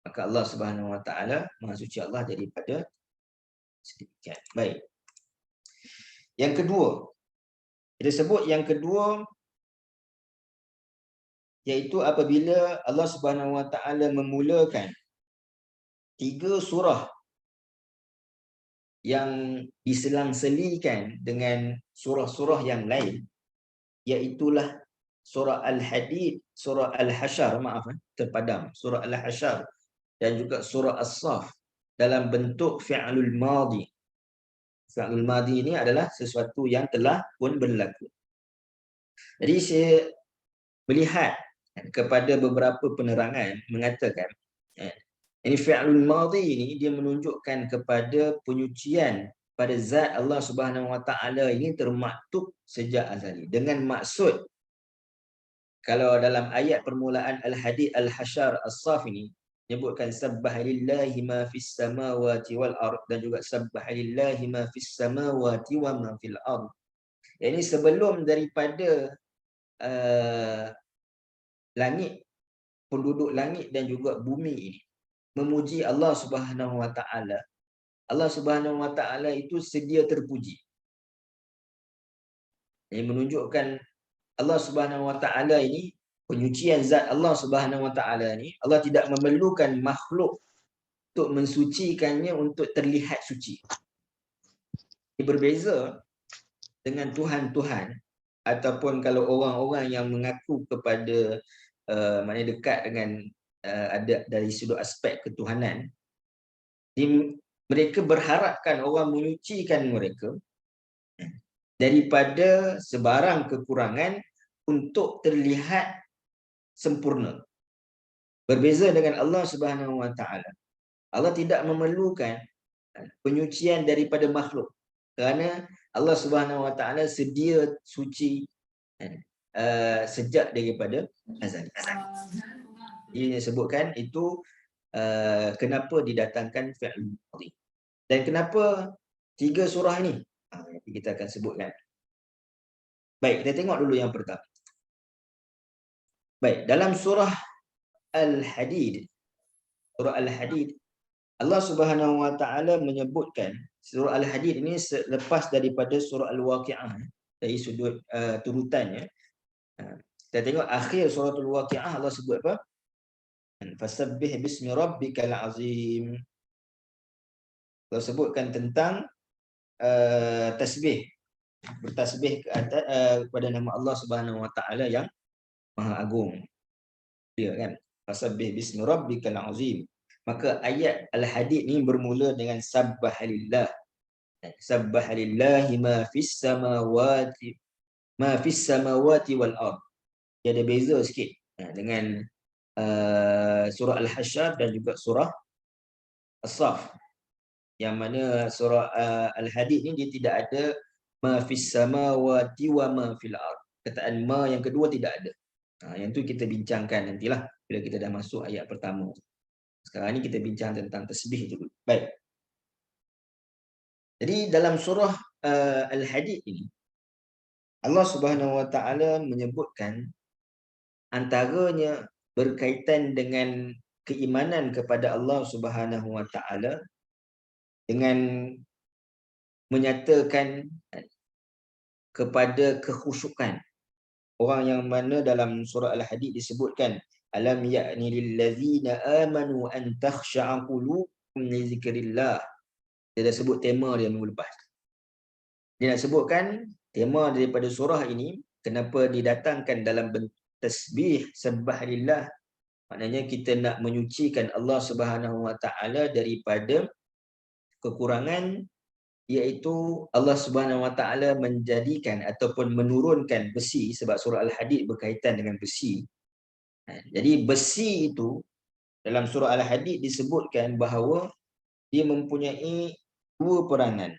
Maka Allah Subhanahu wa taala, Maha suci Allah daripada sedemikian. Baik. Yang kedua, kita sebut yang kedua iaitu apabila Allah Subhanahu wa taala memulakan 3 surah yang diselang-selikan dengan surah-surah yang lain, iaitulah surah Al-Hadid, surah Al-Hasyr, terpadam, surah Al-Hasyr dan juga surah As-Saff. dalam bentuk fi'lul madhi. Fi'lul madhi ini adalah sesuatu yang telah pun berlaku. Jadi saya melihat kepada beberapa penerangan mengatakan ini fi'lul madhi ini dia menunjukkan kepada penyucian pada zat Allah Subhanahu Wa Taala ini termaktub sejak azali, dengan maksud kalau dalam ayat permulaan Al-Hadid Al-Hasyar As-Saf ini menyebutkan sabbaha lillahi ma fis samawati wal ard, dan juga sabbaha lillahi ma fis samawati wa ma fil ard. Ini sebelum daripada langit, penduduk langit dan juga bumi ini memuji Allah Subhanahu Wa Taala. Allah Subhanahu Wa Taala itu sedia terpuji. Ini menunjukkan Allah Subhanahu Wa Taala ini, penyucian zat Allah Subhanahu Wa Taala ini, Allah tidak memerlukan makhluk untuk mensucikannya untuk terlihat suci. Ini berbeza dengan Tuhan-Tuhan ataupun kalau orang-orang yang mengaku kepada maknanya dekat dengan ada dari sudut aspek ketuhanan, mereka berharapkan orang menyucikan mereka daripada sebarang kekurangan untuk terlihat sempurna. Berbeza dengan Allah Subhanahu Wa Taala. Allah tidak memerlukan penyucian daripada makhluk kerana Allah Subhanahu Wa Taala sedia suci sejak daripada azal. Ini disebutkan itu kenapa didatangkan fi'il madhi. Dan kenapa 3 surah ini? Kita akan sebutkan. Baik, kita tengok dulu yang pertama. Baik, dalam surah Al-Hadid, surah Al-Hadid, Allah Subhanahu Wa Taala menyebutkan surah Al-Hadid ini selepas daripada surah Al-Waqi'ah dari sudut turutannya. Kita tengok akhir surah Al-Waqi'ah, Allah sebut apa? Fasabbih bismi rabbikal azim. Allah sebutkan tentang tasbih, bertasbih kepada nama Allah Subhanahu Wa Taala yang Maha Agung. Dia kan, fasabbih bismi rabbikal azim. Maka ayat Al-Hadid ni bermula dengan sabbahalillah. Sabbahalillahi ma fis samawati wal ard. Dia ada beza sikit dengan surah Al-Hasyr dan juga surah As-Saf. Yang mana surah Al-Hadid ni dia tidak ada ma fis samawati wa ma fil ard. Kataan ma yang kedua tidak ada. Yang tu kita bincangkan nantilah bila kita dah masuk ayat pertama. Sekarang ni kita bincang tentang tasbih dulu. Baik. Jadi dalam surah Al-Hadid ini Allah Subhanahu Wa Taala menyebutkan antaranya berkaitan dengan keimanan kepada Allah Subhanahu Wa Taala dengan menyatakan kepada kekhusyukan. Orang yang mana dalam surah Al-Hadid disebutkan alam ya'ni lil ladzina amanu an takhsha'a qulubuhum li zikrillah. Dia dah sebut tema dia minggu lepas. Dia nak sebutkan tema daripada surah ini kenapa didatangkan dalam bentuk tasbih subhanallah. Maknanya kita nak menyucikan Allah Subhanahu Wa Taala daripada kekurangan, iaitu Allah Subhanahu Wa Taala menjadikan ataupun menurunkan besi, sebab surah Al-Hadid berkaitan dengan besi. Jadi besi itu dalam surah Al-Hadid disebutkan bahawa dia mempunyai 2 peranan.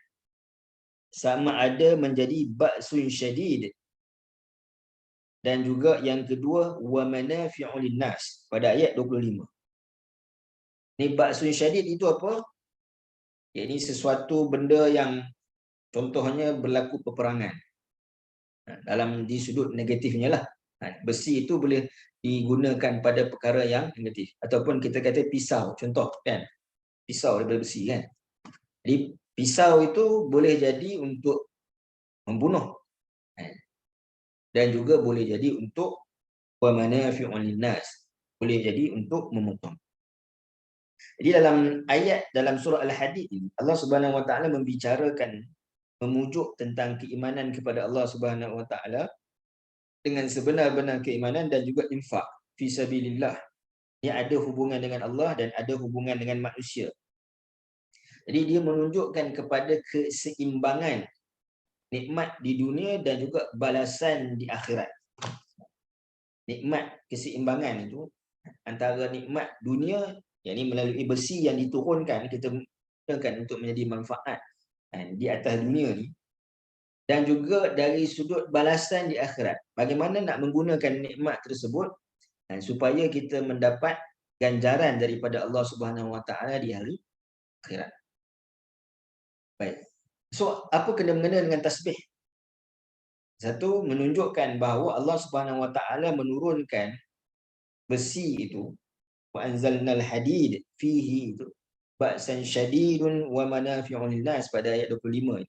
Sama ada menjadi ba'sun syadid, dan juga yang kedua wa manafi'u linnas pada ayat 25. Ni ba'sun syadid itu apa? Ini sesuatu benda yang contohnya berlaku peperangan. Dalam di sudut negatifnya lah. Besi itu boleh digunakan pada perkara yang negatif. Ataupun kita kata pisau, contoh kan. Pisau daripada besi kan. Jadi pisau itu boleh jadi untuk membunuh. Dan juga boleh jadi untuk wa manafi'un linnas. Boleh jadi untuk memotong. Jadi dalam surah Al-Hadid ini Allah Subhanahu Wa Taala membicarakan, memujuk tentang keimanan kepada Allah Subhanahu Wa Taala dengan sebenar-benar keimanan dan juga infak fi sabilillah. Ia ada hubungan dengan Allah dan ada hubungan dengan manusia. Jadi dia menunjukkan kepada keseimbangan nikmat di dunia dan juga balasan di akhirat. Nikmat keseimbangan itu antara nikmat dunia, yakni melalui besi yang diturunkan, kita gunakan untuk menjadi manfaat di atas dunia ni, dan juga dari sudut balasan di akhirat. Bagaimana nak menggunakan nikmat tersebut supaya kita mendapat ganjaran daripada Allah Subhanahu Wa Taala di hari akhirat. Baik. So, apa kena-mengena dengan tasbih? Satu, menunjukkan bahawa Allah Subhanahu Wa Taala menurunkan besi itu, wa anzalnal hadid fihi itu ba'san syadidun wa manafi'un linnas, pada ayat 25.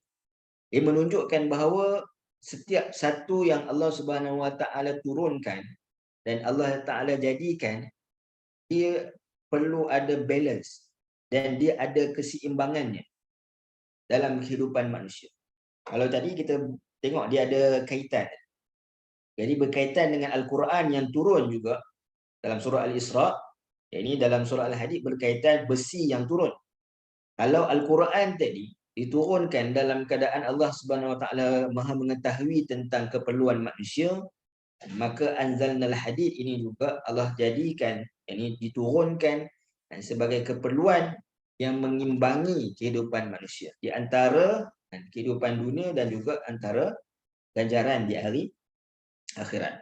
Ia menunjukkan bahawa setiap satu yang Allah Subhanahu Wa Taala turunkan dan Allah Taala jadikan, dia perlu ada balance dan dia ada keseimbangannya dalam kehidupan manusia. Kalau tadi kita tengok dia ada kaitan. Jadi berkaitan dengan Al-Quran yang turun juga dalam surah Al-Isra'. Ini dalam surah Al-Hadid berkaitan besi yang turun. Kalau Al-Quran tadi diturunkan dalam keadaan Allah Subhanahu Wa Taala Maha mengetahui tentang keperluan manusia, maka anzalnal hadid ini juga Allah jadikan, ini diturunkan sebagai keperluan yang mengimbangi kehidupan manusia di antara kehidupan dunia dan juga antara ganjaran di hari akhirat.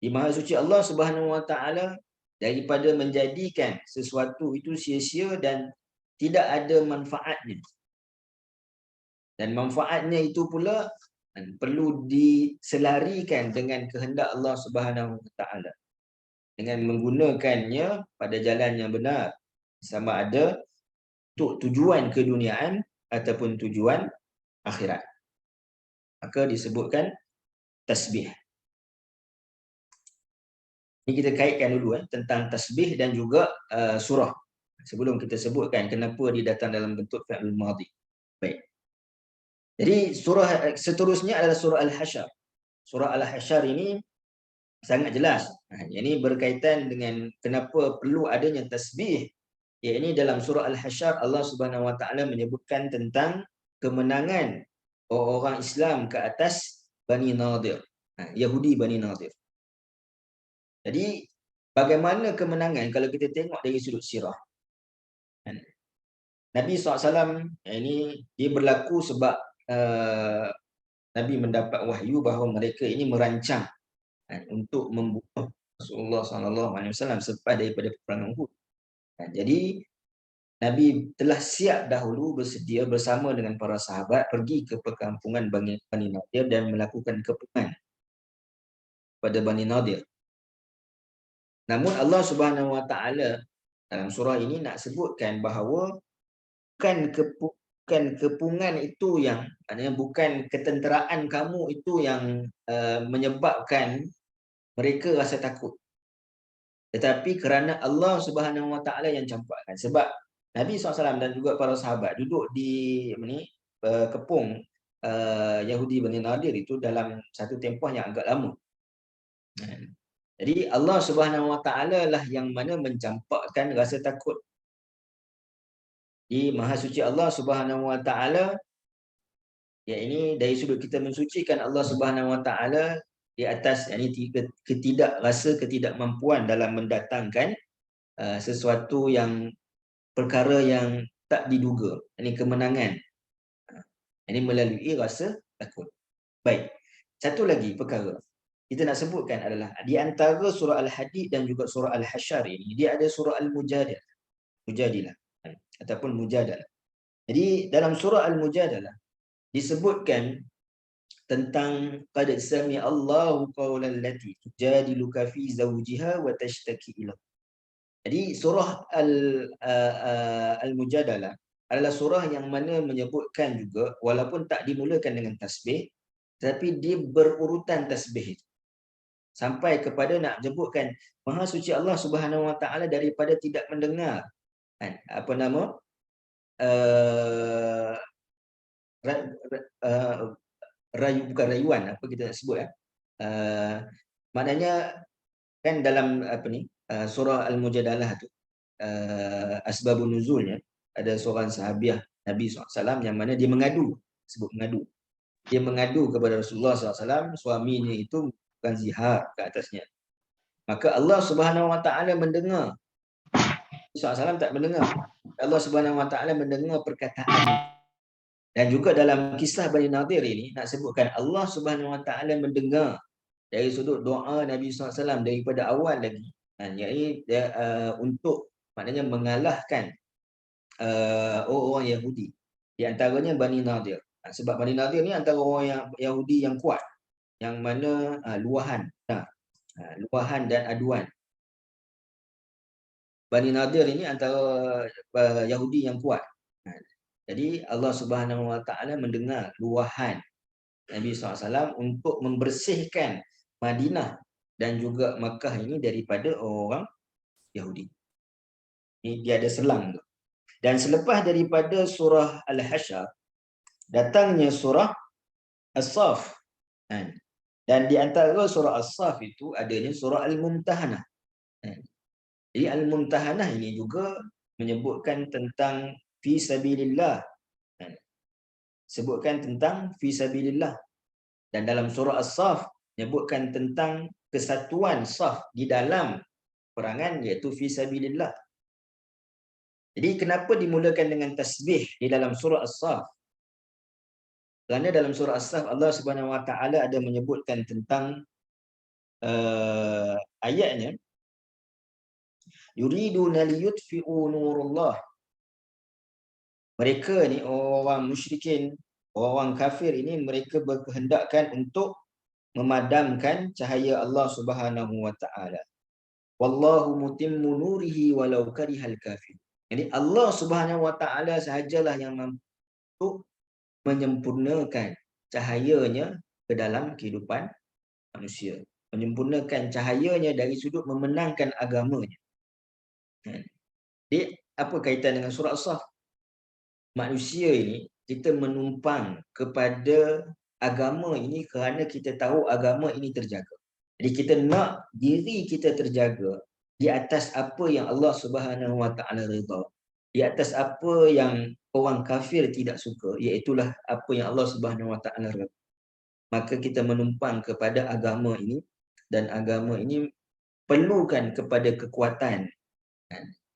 Di Maha Suci Allah Subhanahu Wa Taala daripada menjadikan sesuatu itu sia-sia dan tidak ada manfaatnya. Dan manfaatnya itu pula perlu diselarikan dengan kehendak Allah Subhanahu Wa Taala, dengan menggunakannya pada jalan yang benar, sama ada untuk tujuan keduniaan ataupun tujuan akhirat. Maka disebutkan tasbih. Ini kita kaitkan dulu tentang tasbih dan juga surah. Sebelum kita sebutkan kenapa dia datang dalam bentuk fi'il madhi. Baik. Jadi surah seterusnya adalah surah Al-Hasyr. Surah Al-Hasyr ini sangat jelas. Ini berkaitan dengan kenapa perlu adanya tasbih. Ini dalam surah Al-Hasyr Allah Subhanahu Wa Taala menyebutkan tentang kemenangan orang Islam ke atas Bani Nadir, Yahudi Bani Nadir. Jadi bagaimana kemenangan kalau kita tengok dari sudut sirah? Nabi SAW ini dia berlaku sebab Nabi mendapat wahyu bahawa mereka ini merancang untuk membunuh Rasulullah SAW selepas daripada perang Uhud. Jadi Nabi telah siap dahulu bersedia bersama dengan para sahabat pergi ke perkampungan Bani Nadir dan melakukan kepungan pada Bani Nadir. Namun Allah Subhanahu Wa Taala dalam surah ini nak sebutkan bahawa bukan kepungan itu yang, maknanya bukan ketenteraan kamu itu yang menyebabkan mereka rasa takut. Tetapi kerana Allah Subhanahu Wa Taala yang campakkan. Sebab Nabi SAW dan juga para sahabat duduk di kepung Yahudi Bani Nadir itu dalam satu tempoh yang agak lama. Jadi Allah Subhanahu Wa Taala lah yang mana mencampakkan rasa takut. Di Maha Suci Allah Subhanahu Wa Taala, ya ini dari sudut kita mensucikan Allah Subhanahu Wa Taala di atas ini ketidakmampuan dalam mendatangkan sesuatu yang perkara yang tak diduga, ini kemenangan. Ini melalui rasa takut. Baik. Satu lagi perkara kita nak sebutkan adalah di antara surah Al-Hadid dan juga surah Al-Hasyr ini, dia ada surah Al-Mujadilah ataupun Mujadalah. Jadi dalam surah Al-Mujadalah disebutkan tentang qad sami'a Allahu qawlan lati tujadiluka fi zawjiha wa tashtaki ila. Jadi surah Al-Mujadalah adalah surah yang mana menyebutkan juga walaupun tak dimulakan dengan tasbih, tetapi dia berurutan tasbih itu. Sampai kepada nak sebutkan Maha Suci Allah Subhanahu Wa Taala daripada tidak mendengar bukan rayuan, apa kita nak sebut maknanya kan dalam surah Al-Mujadalah tu asbabun nuzulnya ada seorang sahabiah Nabi SAW yang mana dia mengadu, sebut mengadu. Dia mengadu kepada Rasulullah SAW, suaminya itu bukan zihar ke atasnya. Maka Allah Subhanahu Wa Taala mendengar. Nabi SAW tak mendengar. Allah Subhanahu Wa Taala mendengar perkataan ini. Dan juga dalam kisah Bani Nadir ini nak sebutkan Allah Subhanahu Wa Taala mendengar dari sudut doa Nabi SAW daripada awal lagi. Iaitu untuk maknanya mengalahkan orang Yahudi. Di antaranya Bani Nadir. Sebab Bani Nadir ni antara orang yang Yahudi yang kuat, yang mana luahan dan aduan. Bani Nadir ini antara Yahudi yang kuat. Jadi Allah Subhanahu Wa Taala mendengar luahan Nabi SAW untuk membersihkan Madinah dan juga Makkah ini daripada orang Yahudi. Ini dia ada selang tu. Dan selepas daripada surah Al-Hasyr, datangnya surah As-Saff. Dan di antara surah As-Saff itu adanya surah Al-Mumtahanah. Jadi Al-Mumtahanah ini juga menyebutkan tentang fi sabilillah. Sebutkan tentang fi sabilillah. Dan dalam surah As-Saff menyebutkan tentang kesatuan saf di dalam perangan, iaitu fi sabilillah. Jadi kenapa dimulakan dengan tasbih di dalam surah As-Saff? Kerana dalam surah As-Saff Allah Subhanahu Wa Taala ada menyebutkan tentang ayatnya, yuriduna liyutfi'u nurullah. Mereka ni orang musyrikin, orang kafir ini, mereka berkehendakkan untuk memadamkan cahaya Allah Subhanahu Wa Taala. Wallahu mutimmu nurihi walau karihal kafir. Jadi Allah Subhanahu Wa Taala sahajalah yang mampu menyempurnakan cahayanya ke dalam kehidupan manusia. Menyempurnakan cahayanya dari sudut memenangkan agamanya. Jadi apa kaitan dengan surah As-Saff? Manusia ini, kita menumpang kepada agama ini kerana kita tahu agama ini terjaga. Jadi kita nak diri kita terjaga di atas apa yang Allah Subhanahu Wa Taala redha, di atas apa yang orang kafir tidak suka, iaitulah apa yang Allah Subhanahu Wa Taala redha. Maka kita menumpang kepada agama ini, dan agama ini perlukan kepada kekuatan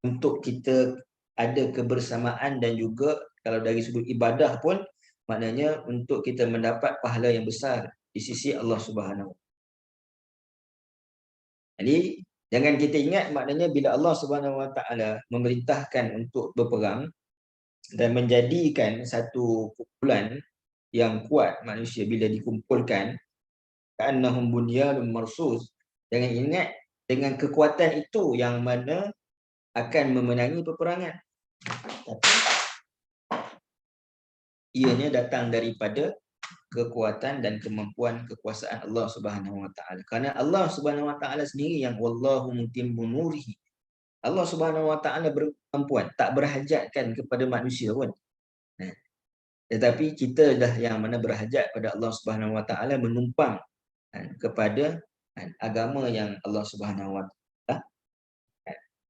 untuk kita ada kebersamaan, dan juga kalau dari sudut ibadah pun maknanya untuk kita mendapat pahala yang besar di sisi Allah Subhanahu. Jadi jangan kita ingat maknanya bila Allah Subhanahu Wa Taala memerintahkan untuk berperang dan menjadikan satu kumpulan yang kuat manusia bila dikumpulkan, ka'annahum bunyanun marsus, jangan ingat dengan kekuatan itu yang mana akan memenangi peperangan. Tapi ianya datang daripada kekuatan dan kemampuan kekuasaan Allah Subhanahu Wa Taala. Kerana Allah Subhanahu Wa Taala sendiri yang wallahu mutimmu nurihi. Allah Subhanahu Wa Taala berkemampuan, tak berhajatkan kepada manusia pun. Tetapi kita dah yang mana berhajat pada Allah Subhanahu Wa Taala, menumpang kepada agama yang Allah Subhanahu Wa Taala.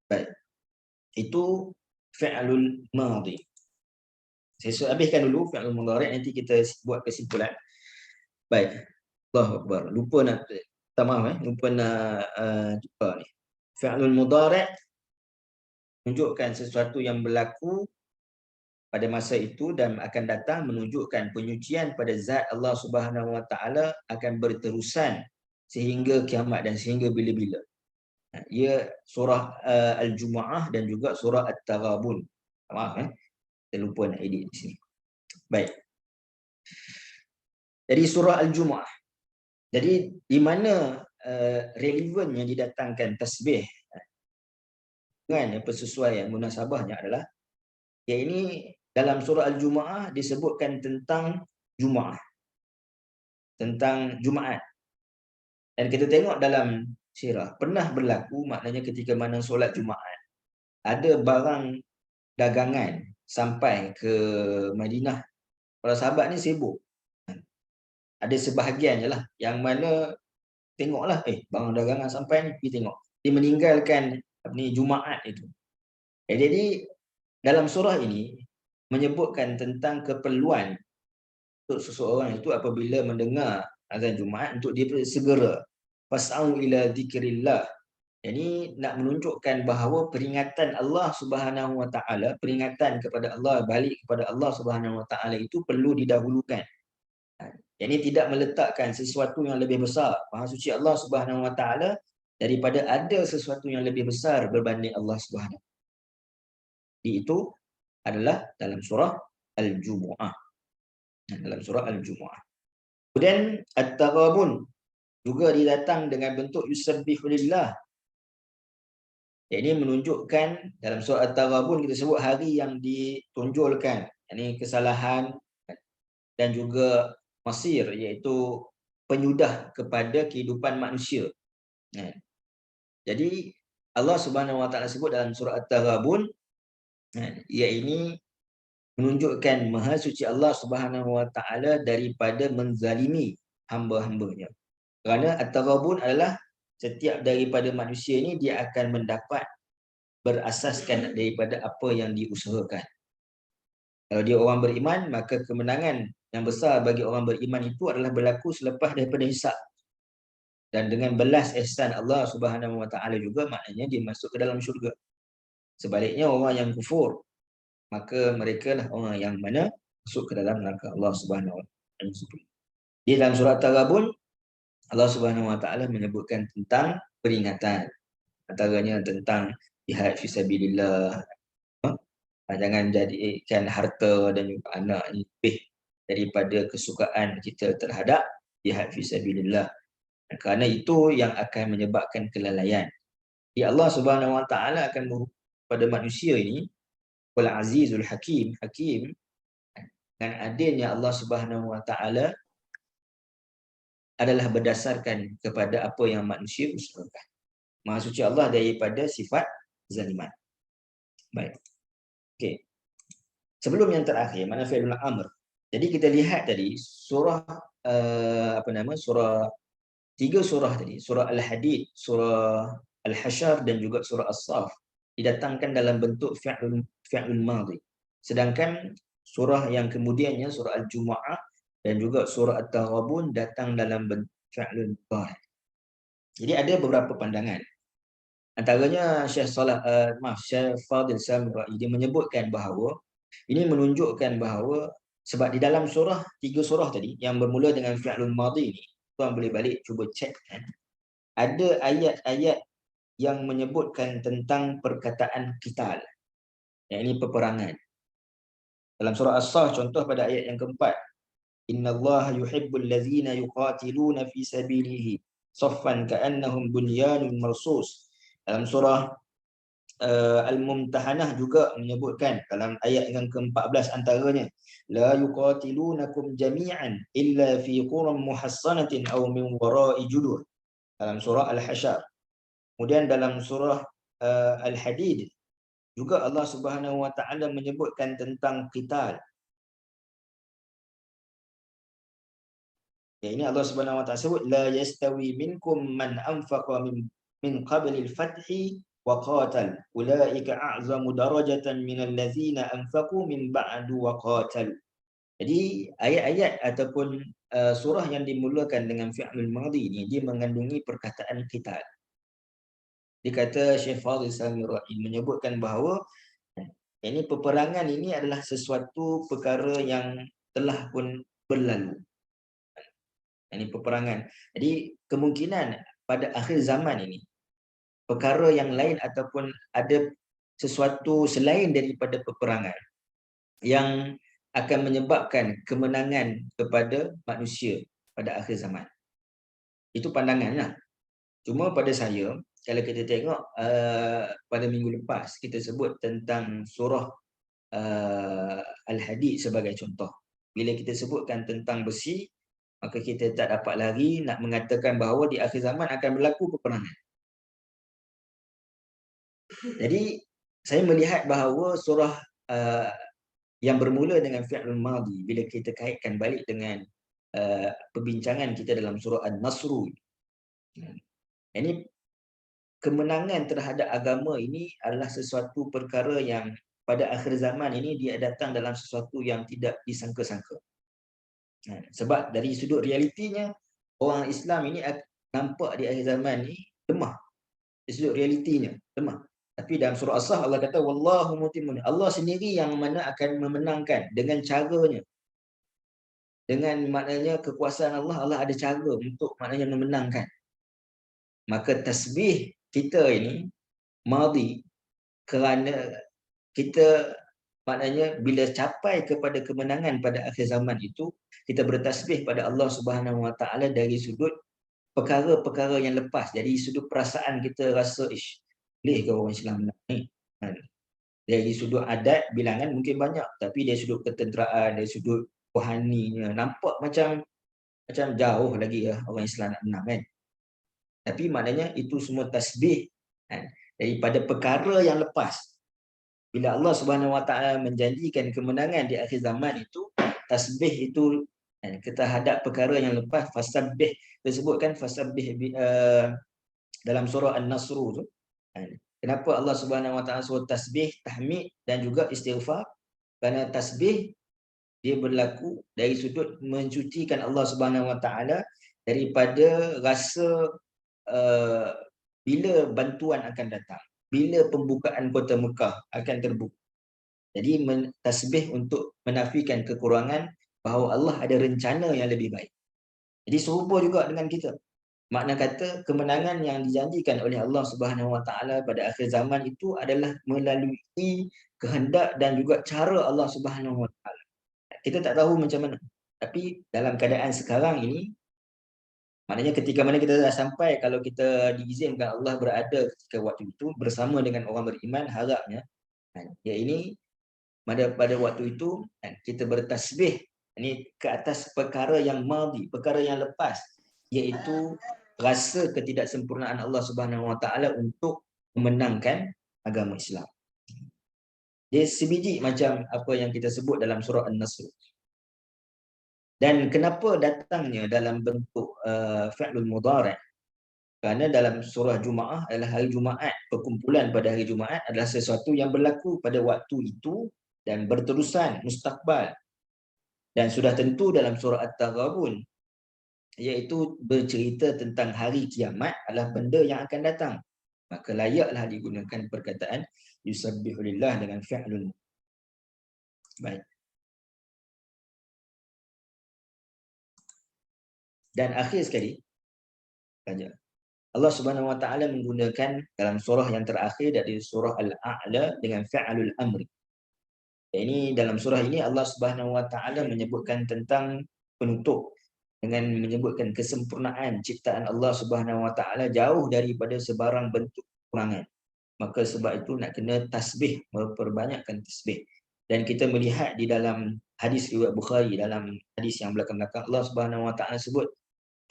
Baik. Itu fi'lul madhi. Saya habiskan dulu fi'lul mudhari', nanti kita buat kesimpulan. Baik. Allahu Akbar. Lupa nak lupa nak jumpa ni. Fi'lul mudhari' menunjukkan sesuatu yang berlaku pada masa itu dan akan datang, menunjukkan penyucian pada zat Allah Subhanahu Wa Taala akan berterusan sehingga kiamat dan sehingga bila-bila. Ia surah Al-Jumu'ah dan juga surah At-Taghabun. Maaf saya lupa nak edit di sini. Baik. Jadi surah Al-Jumu'ah. Jadi di mana relevan yang didatangkan tasbih dengan persesuaian munasabahnya adalah, yang ini dalam surah Al-Jumu'ah disebutkan tentang Jumu'ah, tentang Jumaat. Dan kita tengok dalam sirah, pernah berlaku maknanya ketika mana solat Jumaat, ada barang dagangan sampai ke Madinah. Para sahabat ni sibuk. Ada sebahagian je lah yang mana tengoklah, barang dagangan sampai ni, pergi tengok. Dia meninggalkan Jumaat itu. Jadi dalam surah ini menyebutkan tentang keperluan untuk seseorang itu apabila mendengar azan Jumaat untuk dia segera fas'au ila dzikrillah. Ini nak menunjukkan bahawa peringatan Allah Subhanahu Wa Taala, peringatan kepada Allah, balik kepada Allah Subhanahu Wa Taala itu perlu didahulukan. Ini tidak meletakkan sesuatu yang lebih besar, Maha Suci Allah Subhanahu Wa Taala, daripada ada sesuatu yang lebih besar berbanding Allah Subhanahu. Itu adalah dalam surah Al-Jumu'ah. Dalam surah Al-Jumu'ah. Kemudian At-Taghabun juga didatang dengan bentuk yusabbihu lillah. Ini menunjukkan dalam surah At-Taghabun kita sebut hari yang ditonjolkan, ini kesalahan dan juga masir, iaitu penyudah kepada kehidupan manusia. Jadi Allah Subhanahu Wa Taala sebut dalam surah At-Taghabun, ia ini menunjukkan Maha Suci Allah Subhanahu Wa Taala daripada menzalimi hamba-hambanya. Kerana At-Taghabun adalah setiap daripada manusia ini dia akan mendapat berasaskan daripada apa yang diusahakan. Kalau dia orang beriman, maka kemenangan yang besar bagi orang beriman itu adalah berlaku selepas daripada hisab. Dan dengan belas ihsan Allah Subhanahu Wa Taala juga, maknanya dia masuk ke dalam syurga. Sebaliknya orang yang kufur, maka mereka lah orang yang mana masuk ke dalam neraka Allah Subhanahu Wa Taala. Di dalam surah Taghabun, Allah Subhanahu Wa Taala menyebutkan tentang peringatan, antaranya tentang jihad fisabilillah. Jangan jadikan harta dan juga anak ini lebih daripada kesukaan kita terhadap jihad fisabilillah. Kerana itu yang akan menyebabkan kelalaian. Ya, Allah Subhanahu Wa Taala akan pada manusia ini wal azizul hakim, hakim dan adilnya Allah Subhanahu Wa Taala adalah berdasarkan kepada apa yang manusia usahakan. Maha suci Allah daripada sifat zaliman. Baik. Okey. Sebelum yang terakhir, mana fi'lul amr. Jadi kita lihat tadi surah surah, tiga surah tadi, surah Al-Hadid, surah Al-Hasyr dan juga surah As-Saff didatangkan dalam bentuk fi'lul madhi. Sedangkan surah yang kemudiannya, surah Al-Jumu'ah dan juga surah At-Taghabun datang dalam bentuk fi'lul mudhari'. Jadi ada beberapa pandangan. Antaranya Syekh Fadil Samrai dia menyebutkan bahawa ini menunjukkan bahawa sebab di dalam surah, tiga surah tadi yang bermula dengan fi'lul madhi ni, tuan boleh balik cuba cek kan. Ada ayat-ayat yang menyebutkan tentang perkataan qital. Yang ini peperangan. Dalam surah As-Saff contoh pada ayat yang keempat. Innallaha yuhibbul ladzina yuqatiluna fi sabilihi saffan ka'annahum bunyanun marsus. Dalam surah Al-Mumtahanah juga menyebutkan dalam ayat yang ke-14 antaranya la yuqatilunakum jami'an illa fi quram muhassanatin aw min wara'i judur. Dalam surah Al-Hasyr. Kemudian dalam surah Al-Hadid juga Allah Subhanahu Wa Taala menyebutkan tentang qital. Ya, ini Allah Subhanahu Wa Taala sebut la yastawi minkum man anfaqa min qabli al-fathi wa qatal ulaika a'zamu darajatan minal ladzina anfaqu min ba'du wa qatal. Jadi ayat-ayat ataupun surah yang dimulakan dengan fi'lul madhi ni dia mengandungi perkataan qital. Dikata Syekh Fadil Samrai menyebutkan bahawa ini peperangan ini adalah sesuatu perkara yang telah pun berlalu. Ini peperangan. Jadi kemungkinan pada akhir zaman ini perkara yang lain ataupun ada sesuatu selain daripada peperangan yang akan menyebabkan kemenangan kepada manusia pada akhir zaman. Itu pandanganlah. Cuma pada saya, kalau kita tengok pada minggu lepas kita sebut tentang surah Al-Hadid sebagai contoh. Bila kita sebutkan tentang besi, maka kita tak dapat lagi nak mengatakan bahawa di akhir zaman akan berlaku peperangan. Jadi saya melihat bahawa surah yang bermula dengan fi'lul madhi, bila kita kaitkan balik dengan perbincangan kita dalam surah An-Nasr, ini kemenangan terhadap agama ini adalah sesuatu perkara yang pada akhir zaman ini dia datang dalam sesuatu yang tidak disangka-sangka. Sebab dari sudut realitinya, orang Islam ini nampak di akhir zaman ni lemah. Dari sudut realitinya, lemah. Tapi dalam surah As-Sah Allah kata, Wallahu mutimmun. Allah sendiri yang mana akan memenangkan dengan caranya. Dengan maknanya kekuasaan Allah, Allah ada cara untuk maknanya memenangkan. Maka tasbih kita ini, madhi, kerana kita maknanya bila capai kepada kemenangan pada akhir zaman itu, kita bertasbih pada Allah Subhanahu Wa Taala dari sudut perkara-perkara yang lepas. Jadi sudut perasaan kita rasa, boleh ke orang Islam menang ni? Dari sudut adat, bilangan mungkin banyak. Tapi dari sudut ketenteraan, dari sudut rohaninya, nampak macam jauh lagi orang Islam nak menang kan. Tapi maknanya itu semua tasbih daripada perkara yang lepas. Bila Allah Subhanahu Wa Taala menjanjikan kemenangan di akhir zaman itu, tasbih itu kita hadap perkara yang lepas. Fasabbih disebutkan fasabbih dalam surah An-Nasr tu. Kenapa Allah Subhanahu Wa Taala suruh tasbih, tahmid dan juga istighfar? Kerana tasbih dia berlaku dari sudut mencucikan Allah Subhanahu Wa Taala daripada rasa bila bantuan akan datang, bila pembukaan kota Mekah akan terbuka. Jadi tasbih untuk menafikan kekurangan bahawa Allah ada rencana yang lebih baik. Jadi serupa juga dengan kita. Makna kata kemenangan yang dijanjikan oleh Allah Subhanahu Wa Taala pada akhir zaman itu adalah melalui kehendak dan juga cara Allah Subhanahu Wa Taala. Kita tak tahu macam mana. Tapi dalam keadaan sekarang ini, maknanya ketika mana kita dah sampai, kalau kita diizinkan Allah berada ketika waktu itu bersama dengan orang beriman, harapnya ya ini pada waktu itu kita bertasbih ini ke atas perkara yang madhi, perkara yang lepas, iaitu rasa ketidaksempurnaan Allah Subhanahu Wa Taala untuk memenangkan agama Islam. Dia sebiji macam apa yang kita sebut dalam surah An-Nasr. Dan kenapa datangnya dalam bentuk fi'lul mudhari'? Kerana dalam surah Jumaat adalah hari Jumaat, perkumpulan pada hari Jumaat adalah sesuatu yang berlaku pada waktu itu dan berterusan mustaqbal. Dan sudah tentu dalam surah At-Taghabun, iaitu bercerita tentang hari kiamat adalah benda yang akan datang. Maka layaklah digunakan perkataan yusabbihu lillah dengan fi'lun. Baik. Dan akhir sekali, Allah Subhanahu Wa Taala menggunakan dalam surah yang terakhir dari surah Al-A'la dengan fi'lul amri. Ini dalam surah ini Allah Subhanahu Wa Taala menyebutkan tentang penutup dengan menyebutkan kesempurnaan ciptaan Allah Subhanahu Wa Taala jauh daripada sebarang bentuk kekurangan. Maka sebab itu nak kena tasbih, memperbanyakkan tasbih. Dan kita melihat di dalam hadis riwayat Bukhari, dalam hadis yang belakang-belakang, Allah Subhanahu Wa Taala sebut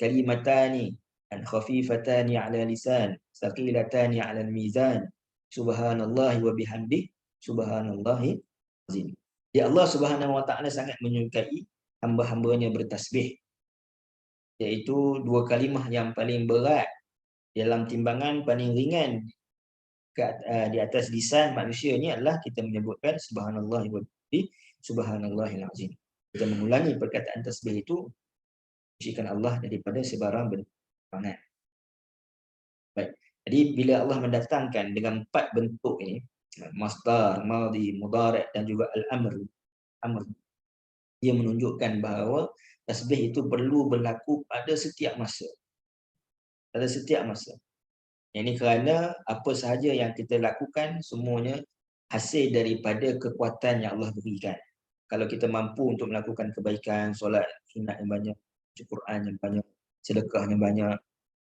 kalimatani an khafifatani 'ala lisan, thaqilatani 'ala al-mizan, subhanallahi wa bihamdihi, subhanallahi azim. Ya Allah Subhanahu Wa Taala sangat menyukai hamba-hambanya bertasbih. Iaitu dua kalimah yang paling berat dalam timbangan, paling ringan di atas lisan manusia ni adalah kita menyebutkan subhanallahi wa bihamdihi, subhanallahil azim. Kita mengulangi perkataan tasbih itu sucikan Allah daripada sebarang bentuk kekurangan. Baik. Jadi bila Allah mendatangkan dengan 4 bentuk ini, masdar, madhi, mudhari' dan juga al-amr, dia menunjukkan bahawa tasbih itu perlu berlaku pada setiap masa. Pada setiap masa. Ini kerana apa sahaja yang kita lakukan semuanya hasil daripada kekuatan yang Allah berikan. Kalau kita mampu untuk melakukan kebaikan, solat sunat yang banyak, baca Quran yang banyak, sedekah yang banyak,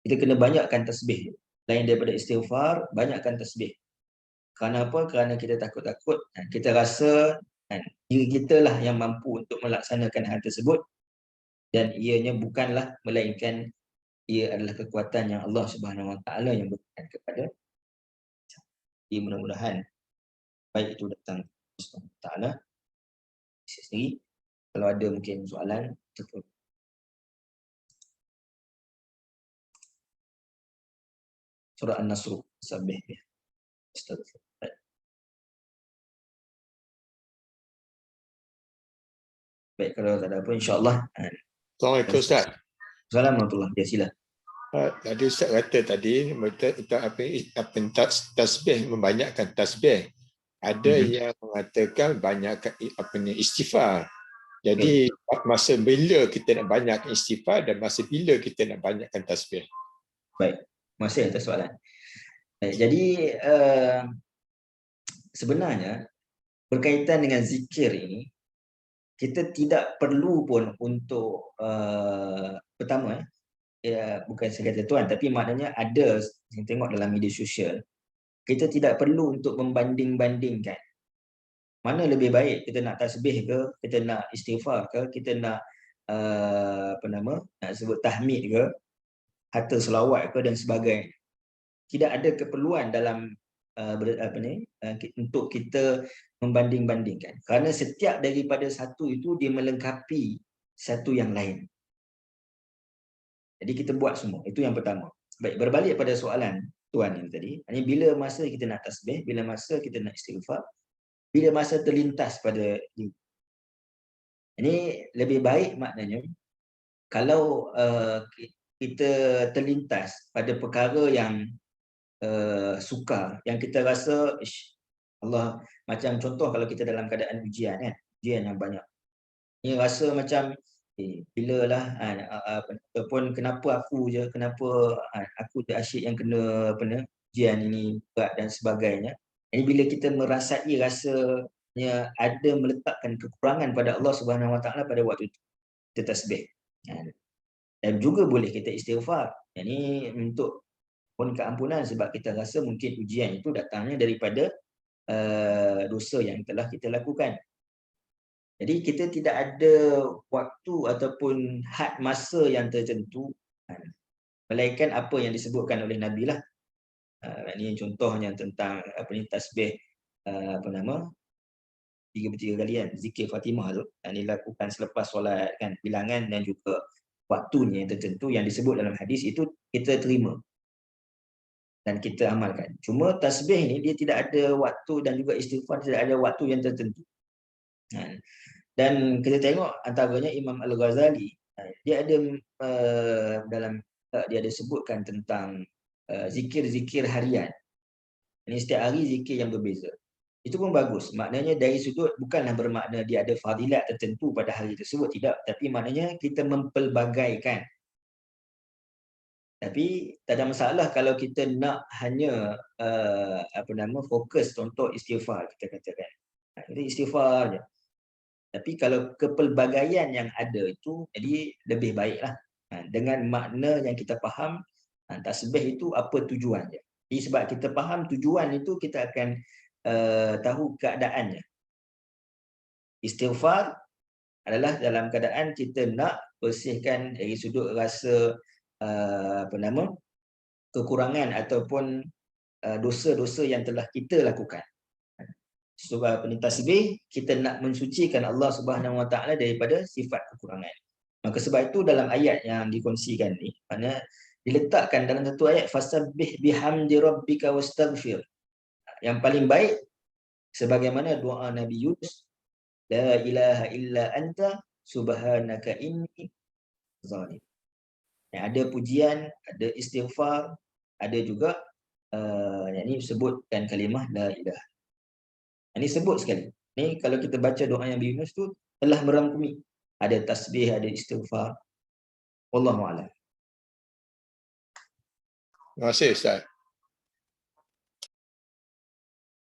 kita kena banyakkan tasbih. Lain daripada istighfar, banyakkan tasbih. Kerana apa? Kerana kita takut-takut, kita rasa diri kita lah yang mampu untuk melaksanakan hal tersebut, dan ianya bukanlah melainkan ia adalah kekuatan yang Allah Subhanahu Wa Taala yang berikan kepada. Jadi mudah-mudahan baik itu datang Allah Subhanahu Wa Taala sendiri. Kalau ada mungkin soalan ataupun surah An-Nasr, sabbih. Astagfirullah. Baik, kalau tak ada apa, insyaAllah. Assalamualaikum Ustaz. Assalamualaikum warahmatullahi wabarakatuh. Ya, sila. Tadi Ustaz kata tadi tasbih, membanyakkan tasbih. Ada yang mengatakan banyakkan istighfar. Jadi masa bila kita nak banyakkan istighfar dan masa bila kita nak banyakkan tasbih. Baik, masih atas soalan. Baik, jadi sebenarnya berkaitan dengan zikir ini, kita tidak perlu pun untuk pertama bukan sekadar tuan, tapi maknanya ada yang tengok dalam media sosial, kita tidak perlu untuk membanding-bandingkan mana lebih baik, kita nak tasbih ke, kita nak istighfar ke, kita nak nak sebut tahmid ke, hatta selawat ke dan sebagainya. Tidak ada keperluan dalam untuk kita membanding-bandingkan, kerana setiap daripada satu itu dia melengkapi satu yang lain. Jadi kita buat semua. Itu yang pertama. Baik, berbalik pada soalan tuan yang tadi, bila masa kita nak tasbih, bila masa kita nak istighfar, bila masa terlintas pada ini. Ini lebih baik maknanya kalau kita terlintas pada perkara yang sukar, yang kita rasa Allah, macam contoh kalau kita dalam keadaan ujian kan, ujian yang banyak, ni rasa macam bilalah ataupun kenapa aku je aku asyik yang kena ujian ini berat dan sebagainya. Jadi bila kita merasai rasanya ada meletakkan kekurangan pada Allah Subhanahu Wa Taala pada waktu itu, kita tasbih. Dan juga boleh kita istighfar. Ini untuk mohon keampunan sebab kita rasa mungkin ujian itu datangnya daripada dosa yang telah kita lakukan. Jadi kita tidak ada waktu ataupun had masa yang tertentu, melainkan apa yang disebutkan oleh Nabi lah. Ini contohnya tentang tasbih 33 kalian zikir Fatimah tu, yang dilakukan selepas solat kan, bilangan dan juga waktunya yang tertentu yang disebut dalam hadis itu kita terima dan kita amalkan. Cuma tasbih ni dia tidak ada waktu dan juga istighfar tidak ada waktu yang tertentu. Dan kita tengok antaranya Imam Al-Ghazali, dia ada dia ada sebutkan tentang zikir-zikir harian. Ini setiap hari zikir yang berbeza. Itu pun bagus. Maknanya dari sudut bukanlah bermakna dia ada fadilat tertentu pada hari tersebut, tidak, tapi maknanya kita mempelbagaikan. Tapi tak ada masalah kalau kita nak hanya fokus contoh istighfar, kita katakan. Kita istighfar je. Tapi kalau kepelbagaian yang ada itu, jadi lebih baiklah dengan makna yang kita faham. Tasbih itu apa tujuannya. Jadi sebab kita faham tujuan itu, kita akan tahu keadaannya. Istighfar adalah dalam keadaan kita nak bersihkan dari sudut rasa kekurangan ataupun dosa-dosa yang telah kita lakukan. Sebab tasbih kita nak mensucikan Allah Subhanahu Wa Taala daripada sifat kekurangan. Maka sebab itu dalam ayat yang dikongsikan ni, makna diletakkan dalam satu ayat, fasabbih bihamdi rabbika wastaghfir. Yang paling baik sebagaimana doa Nabi Yunus, la ilaha illa anta subhanaka inni zalim. Yang ada pujian, ada istighfar, ada juga yang ini sebutkan kalimah la ilaha. Ini sebut sekali. Ni kalau kita baca doa yang Nabi Yunus tu telah merangkumi. Ada tasbih, ada istighfar. Wallahu a'lam. Terima kasih Ustaz.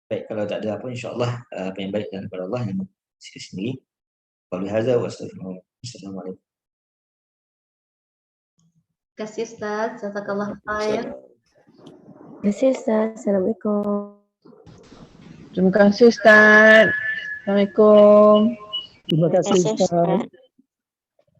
Baik, kalau tak ada apa, insya-Allah apa yang baik daripada Allah yang sendiri. Qul hadza wa astaghfirullah. Assalamualaikum. Terima kasih Ustaz. Jazakallah khair. Terima kasih Ustaz. Assalamualaikum. Terima kasih Ustaz. Assalamualaikum. Terima kasih Ustaz.